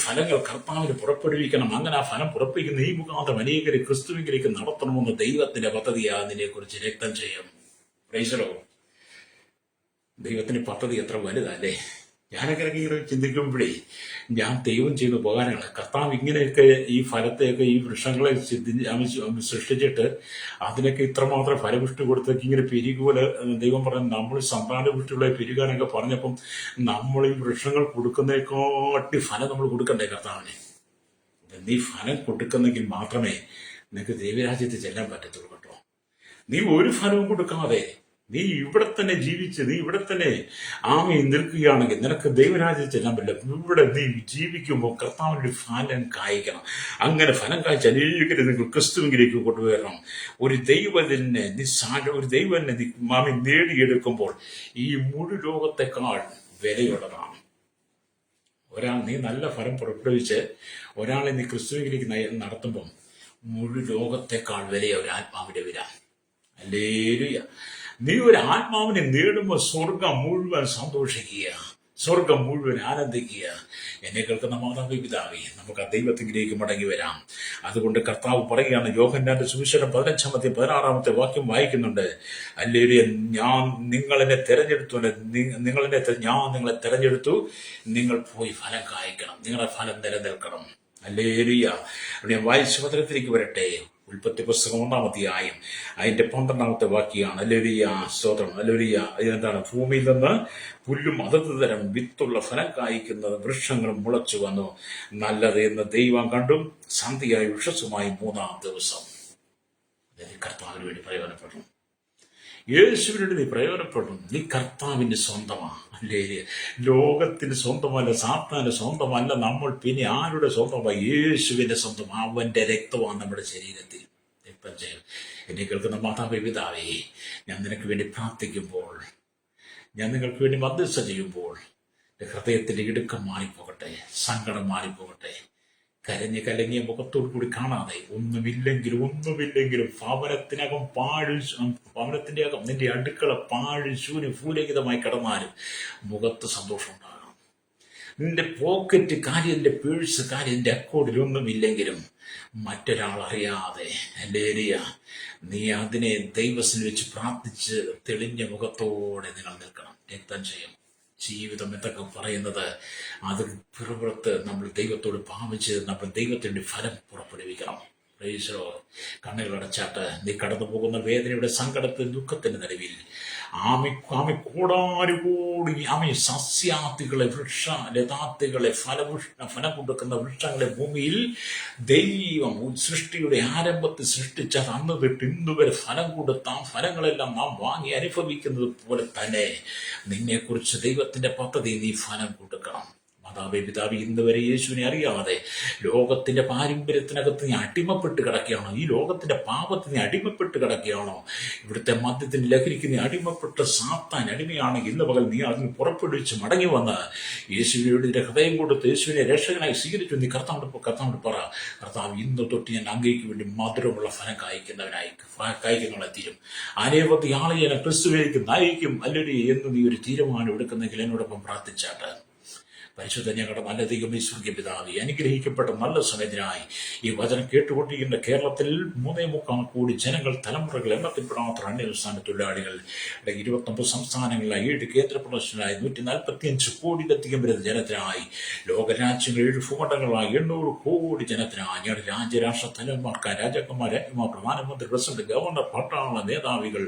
Speaker 1: ഫലങ്ങൾ കർത്താവിന് പുറപ്പെടുവിക്കണം. അങ്ങനെ ആ ഫലം പുറപ്പെടുവിക്കുന്ന ഈ മുഖാന്തരം അനേകരെ ക്രിസ്തുവിലേക്ക് നടത്തണമെന്ന് ദൈവത്തിന്റെ പദ്ധതിയാ അതിനെക്കുറിച്ച് രക്തം ചെയ്യും. Praise the Lord. ദൈവത്തിന്റെ പദ്ധതി എത്ര വലുതല്ലേ. ഞാനൊക്കെ ഇങ്ങനെ ചിന്തിക്കുമ്പോഴേ ഞാൻ ദൈവം ചെയ്ത ഉപകാരങ്ങൾ, കർത്താവ് ഇങ്ങനെയൊക്കെ ഈ ഫലത്തെയൊക്കെ ഈ വൃക്ഷങ്ങളെ സൃഷ്ടിച്ചിട്ട് അതിനൊക്കെ ഇത്രമാത്രം ഫലപുഷ്ടി കൊടുത്തേക്ക് ഇങ്ങനെ പെരുകുപോലെ ദൈവം പറഞ്ഞു. നമ്മൾ സന്താനപുഷ്ടികളെ പെരുകാനൊക്കെ പറഞ്ഞപ്പം നമ്മൾ ഈ വൃക്ഷങ്ങൾ കൊടുക്കുന്നതിനെക്കാട്ടി ഫലം നമ്മൾ കൊടുക്കണ്ടേ കർത്താവിനെ? നീ ഫലം കൊടുക്കുന്നെങ്കിൽ മാത്രമേ നിനക്ക് ദൈവരാജ്യത്തിൽ ചെല്ലാൻ പറ്റത്തുള്ളൂ കേട്ടോ. നീ ഒരു ഫലവും കൊടുക്കാതെ നീ ഇവിടെ തന്നെ ജീവിച്ച് നീ ഇവിടെ തന്നെ നിൽക്കുകയാണെങ്കിൽ നിനക്ക് ദൈവരാജ്യത്തിൽ ചെല്ലാൻ പറ്റില്ല. ഇവിടെ നീ ജീവിക്കുമ്പോൾ കർത്താവിന്റെ ഫലം കായ്ക്കണം. അങ്ങനെ ഫലം കായ്ച്ച് അനേകരെ നിങ്ങൾ ക്രിസ്തുവിലേക്ക് കൊണ്ടുവരണം. ഒരു ദൈവത്തിനെ നേടിയെടുക്കുമ്പോൾ ഈ മുഴു ലോകത്തെക്കാൾ വിലയുള്ളതാണ്. നീ നല്ല ഫലം പുറപ്പെടുവിച്ച് ഒരാളെ നീ ക്രിസ്തുവിലേക്ക് നടത്തുമ്പം മുഴു ലോകത്തെക്കാൾ വിലയ ഒരു ആത്മാവിന്റെ വില. ഹല്ലേലൂയ. നീ ഒരു ആത്മാവിനെ നേടുമ്പോൾ സ്വർഗം മുഴുവൻ സന്തോഷിക്കുക, സ്വർഗം മുഴുവൻ ആനന്ദിക്കുക. എന്നെ കേൾക്കുന്ന മാതാവേ, പിതാവേ, നമുക്ക് ആ ദൈവത്തിലേക്ക് മടങ്ങി വരാം. അതുകൊണ്ട് കർത്താവ് പറയുകയാണ്, യോഹന്നാന്റെ സുവിശേഷം 15-16 വാക്യം വായിക്കുന്നുണ്ട്. ഹല്ലേലൂയ. ഞാൻ നിങ്ങളെ തെരഞ്ഞെടുത്തു, നിങ്ങൾ പോയി ഫലം കായ്ക്കണം, നിങ്ങളുടെ ഫലം നിലനിൽക്കണം. ഹല്ലേലൂയ. ഞാൻ വായിച്ച പത്രത്തിലേക്ക് വരട്ടെ. ഉൽപ്പത്തി പുസ്തകം 1-ാം അധ്യായം അതിന്റെ 12-ാമത്തെ വാക്യാണ്. ഹല്ലേലൂയ, സ്തോത്രം. ഹല്ലേലൂയ. എന്താണ്? ഭൂമിയിൽ നിന്ന് പുല്ലും അതത് തരം വിത്തുള്ള ഫലം കായ്ക്കുന്ന വൃക്ഷങ്ങളും മുളച്ചു വന്നു. നല്ലത് എന്ന് ദൈവം കണ്ടും സന്ധ്യയായി വിഷസുമായി 3-ാം ദിവസം. കർത്താവിന് വേണ്ടി പ്രയോജനപ്പെടും. യേശുവിനോട് നീ പ്രയോജനപ്പെടും. നീ കർത്താവിന്റെ സ്വന്തമാ. അല്ലേ? ലോകത്തിന് സ്വന്തമല്ല, സാത്താന്റെ സ്വന്തമല്ല നമ്മൾ. പിന്നെ ആരുടെ സ്വന്തമാണ്? യേശുവിന്റെ സ്വന്തം. അവന്റെ രക്തമാണ് നമ്മുടെ ശരീരത്തിൽ. എന്നെ കേൾക്കുന്ന മാതാവേ, പിതാവേ, ഞാൻ നിനക്ക് വേണ്ടി പ്രാർത്ഥിക്കുമ്പോൾ, ഞാൻ നിങ്ങൾക്ക് വേണ്ടി മധ്യസ്ഥ ചെയ്യുമ്പോൾ ഹൃദയത്തിന്റെ ഇടുക്കം മാറിപ്പോകട്ടെ, സങ്കടം മാറിപ്പോകട്ടെ. കരഞ്ഞ് കലങ്ങിയ മുഖത്തോടു കൂടി കാണാതെ ഒന്നുമില്ലെങ്കിലും ഭവനത്തിനകം ഭവനത്തിന്റെ അകം നിന്റെ അടുക്കള ശൂന്യ ഭൂരഹിതമായി കടന്നാലും മുഖത്ത് സന്തോഷം ഉണ്ടാകണം. നിന്റെ പോക്കറ്റ് കാര്യം, നിന്റെ പേഴ്സ് കാര്യം, നിന്റെ അക്കൗണ്ടിൽ ഒന്നുമില്ലെങ്കിലും മറ്റൊരാൾ അറിയാതെ ഹല്ലേലൂയ നീ അതിനെ ദൈവത്തിൽ വെച്ച് പ്രാർത്ഥിച്ച് തെളിഞ്ഞ മുഖത്തോടെ നിങ്ങൾ നിൽക്കണം. രക്തം ചെയ്യും ജീവിതം എന്നൊക്കെ പറയുന്നത് അത് പിറപുറത്ത് നമ്മൾ ദൈവത്തോട് പാപിച്ച് നമ്മൾ ദൈവത്തിന്റെ ഫലം പുറപ്പെടുവിക്കണം. പ്രൈസോ. കണ്ണുകളടച്ചാട്ട് നീ കടന്നു പോകുന്ന വേദനയുടെ, സങ്കടത്തിന്റെ, ദുഃഖത്തിന്റെ നിലവിൽ ആമി കോടാനുകൂടി സസ്യാദികളെ, ലതാദികളെ, ഫലം കൊടുക്കുന്ന വൃക്ഷങ്ങളെ ഭൂമിയിൽ ദൈവം സൃഷ്ടിയുടെ ആരംഭത്തിൽ സൃഷ്ടിച്ചത് അന്ന് തൊട്ട് ഇന്ന് വരെ ഫലം കൊടുത്ത ഫലങ്ങളെല്ലാം നാം വാങ്ങി അനുഭവിക്കുന്നത് പോലെ തന്നെ നിന്നെക്കുറിച്ച് ദൈവത്തിന്റെ പദ്ധതി നീ ഫലം കൊടുക്കണം. മാതാവേ, പിതാവേ, ഇന്ന് വരെ യേശുവിനെ അറിയാതെ ലോകത്തിന്റെ പാരമ്പര്യത്തിനകത്ത് നീ അടിമപ്പെട്ട് കിടക്കുകയാണോ? ഈ ലോകത്തിന്റെ പാപത്തിന് നീ അടിമപ്പെട്ട് കിടക്കുകയാണോ? ഇവിടുത്തെ മദ്യത്തിന് ലഹരിക്ക് നീ അടിമപ്പെട്ട് സാത്താൻ അടിമയാണെങ്കിൽ ഇന്ന് പകൽ നീ അതിന് പുറപ്പെടുവിച്ച് മടങ്ങി വന്ന് യേശുവിന്റെ ഹൃദയം കൊടുത്ത് യേശുവിനെ രക്ഷകനായി സ്വീകരിച്ചു. നീ കർത്താവിനോട് പറ, കർത്താവ്, ഇന്ന് തൊട്ട് ഞാൻ അങ്ങേക്ക് വേണ്ടി മധുരമുള്ള ഫലം കായ്ക്കുന്നവളെ തീരും. അനേവധി ആളെ ഞാൻ ക്രിസ്തുവിലേക്ക് നയിക്കും അല്ലൊരു എന്ന് നീ ഒരു തീരുമാനം എടുക്കുന്നെങ്കിൽ എന്നോടൊപ്പം പ്രാർത്ഥിച്ചാട്ട്. പരിശുദ്ധ ഞങ്ങളുടെ നല്ല ദൈവമേ, സ്വർഗ്ഗീയ പിതാവേ, അനുഗ്രഹിക്കപ്പെട്ട നല്ല സമയത്തിനായി ഈ വചനം കേട്ടുകൊണ്ടിരിക്കുന്ന കേരളത്തിൽ 3.25 കോടി ജനങ്ങൾ, തലമുറകൾ, എണ്ണത്തിൽപ്പെടാത്ത അന്യസംസ്ഥാന തൊഴിലാളികൾ, 29 സംസ്ഥാനങ്ങളിലായി 7 കേന്ദ്രപ്രദേശങ്ങളായി 145 കോടിയിലധികം വരുന്ന ജനത്തിനായി, ലോകരാജ്യങ്ങൾ 7 ഭൂഖണ്ഡങ്ങളായി 800 കോടി ജനത്തിനായി, ഞങ്ങളുടെ രാജ്യരാഷ്ട്ര തലവന്മാർക്ക്, രാജാക്കന്മാർ, രാജ്ഞിമാർ, പ്രധാനമന്ത്രി, പ്രസിഡന്റ്, ഗവർണർ, പട്ടാള മേധാവികൾ,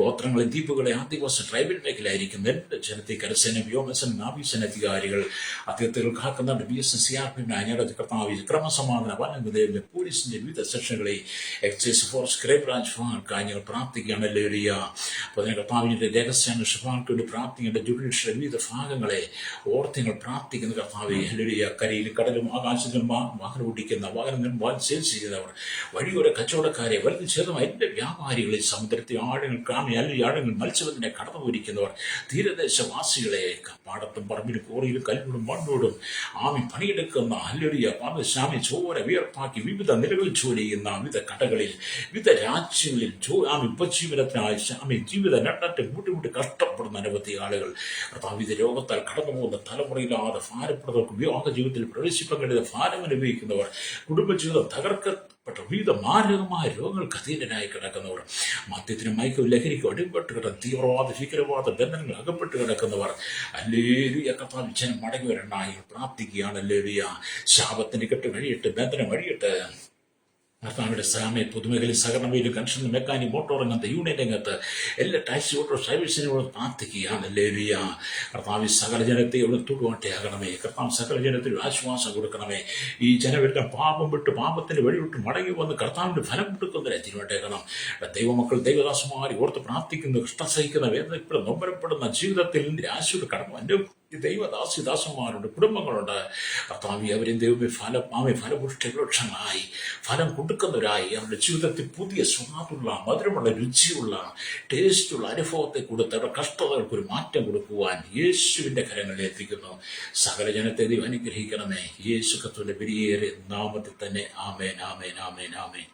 Speaker 1: ഗോത്രങ്ങളെ, ദ്വീപുകളെ, ആദിവാസി ട്രൈബൽ മേഖലയായിരിക്കുന്ന എല്ലാ ജനത്തെ, കരസേന, വ്യോമസേന, നാവികസേന അധികാരികൾ, അദ്ദേഹത്തിൽ കാക്കുന്ന BSS, ഞങ്ങളുടെ കർത്താവ്, ക്രമസമാധാന വനങ്ങളുടെ പോലീസിന്റെ വിവിധ സെക്ഷനുകളെ, എക്സൈസ് ഫോഴ്സ്, ക്രൈം ബ്രാഞ്ച് വിഭാഗങ്ങൾക്കായി ഞങ്ങൾ പ്രാർത്ഥിക്കുകയാണ്. ഹല്ലേലൂയ. അപ്പോൾ അതിന് കർത്താവിന്റെ രഹസ്യാന്വേഷണ വിഭാഗങ്ങൾക്ക് വേണ്ടി പ്രാർത്ഥിക്കേണ്ട ജുഡീഷ്യറി വിവിധ ഭാഗങ്ങളെ ഓർത്ത് ഞങ്ങൾ പ്രാർത്ഥിക്കുന്ന കർത്താവെ. ഹല്ലേലൂയ. കരയിലും കടലും ആകാശത്തിലും വാഹനം ഓടിക്കുന്ന, വാഹനം സെയിൽസ് ചെയ്യുന്നവർ, വഴിയോര കച്ചവടക്കാരെ, വലുത് ചേർന്ന എല്ലാ വ്യാപാരികളെ, സമുദ്രത്തെ ആഴങ്ങൾ ആഴങ്ങൾ മത്സ്യബന്ധനെ കടന്നുപോയിരിക്കുന്നവർ, തീരദേശവാസികളെ, പാടത്തും പറമ്പിലും കോറിയിലും കല്ലിലും മണ്ണോടും പണിയെടുക്കുന്ന ഹല്ലേലൂയ ചോര വിയർപ്പാക്കി വിവിധ നിലകളിൽ ജോലി ചെയ്യുന്ന, വിവിധ കടകളിൽ, വിവിധ രാജ്യങ്ങളിൽ ഉപജീവനത്തിനായി ജീവിത നട്ടത്തെ മുട്ടി കഷ്ടപ്പെടുന്ന അനവധി ആളുകൾ, വിവിധ രോഗത്താൽ കടന്നുപോകുന്ന, തലമുറയില്ലാതെ ഭാരപ്പെടുന്നവർക്ക് വിവാഹ ജീവിതത്തിൽ പ്രവേശിപ്പാൻ കഴിയാതെ ഭാരം അനുഭവിക്കുന്നവർ, കുടുംബജീവിതം തകർക്കപ്പെട്ട വിവിധ മാരകമായ രോഗങ്ങൾക്ക് അധീനരായി കിടക്കുന്നവർ, മദ്യത്തിനും മയക്കും ലഹരിക്കും അടിപ്പെട്ട് കിടക്കുന്ന തീവ്രവാദ ഭീകരവാദ ബന്ധനങ്ങൾ അകപ്പെട്ട് കിടക്കുന്നവർ, ഹല്ലേലൂയ കർത്താവ് ജനം മടങ്ങി വരണ്ടായി പ്രാർത്ഥിക്കുകയാണ്. ഹല്ലേലൂയ. ശാപത്തിന്റെ കെട്ട് കഴിയട്ടെ, ബന്ധനം വഴിയട്ടെ. കർത്താവിന്റെ സമയത്ത് പൊതുമേഖലയിൽ, സഹകരണ കൺസ്ട്രക്ഷൻ, മെക്കാനിക്, മോട്ടോർ രംഗത്ത്, യൂണിയൻ രംഗത്ത്, എല്ലാ ടാക്സി ഓട്ടോ ഡ്രൈവേഴ്സിനോട് പ്രാർത്ഥിക്കുകയാണ്. ഹല്ലേലൂയ. കർത്താവ് സകല ജനത്തെ തൊടുവാട്ടയാകണമേ. കർത്താവ് സകല ജനത്തിൽ ആശ്വാസം കൊടുക്കണമേ. ഈ ജനമെല്ലാം പാപം വിട്ട്, പാപത്തിന്റെ വഴി വിട്ട് മടങ്ങി വന്ന് കർത്താവിന്റെ ഫലം കൊടുക്കുന്നതിനെ തിരുവട്ടേക്കണം. ദൈവമക്കൾ, ദൈവദാസന്മാരെ ഓർത്ത് പ്രാർത്ഥിക്കുന്നു. കഷ്ടം സഹിക്കുന്ന, വേദനപ്പെടുന്ന, നൊമ്പരപ്പെടുന്ന ജീവിതത്തിൽ നിരാശയുടെ കടന്നു എൻ്റെ ദൈവദാസിദാസന്മാരുണ്ട്, കുടുംബങ്ങളുണ്ട്. കർത്താവേ, അവരും ദൈവമേ ഫലപുഷ്ടി വൃക്ഷങ്ങളായി ഫലം കൊടുക്കുന്നവരായി അവരുടെ ജീവിതത്തിൽ പുതിയ സ്വാദുള്ള, മധുരമുള്ള, രുചിയുള്ള, ടേസ്റ്റുള്ള അനുഭവത്തെ കൊടുത്ത് അവരുടെ കഷ്ടതകൾക്ക് ഒരു മാറ്റം കൊടുക്കുവാൻ യേശുവിന്റെ കരങ്ങളിൽ എത്തിക്കുന്നു. സകല ജനത്തെ ദൈവം അനുഗ്രഹിക്കണമേ. യേശു കർത്താവിന്റെ വലിയേറിയ നാമത്തിൽ തന്നെ. ആമേൻ, ആമേൻ, ആമേൻ, ആമേൻ.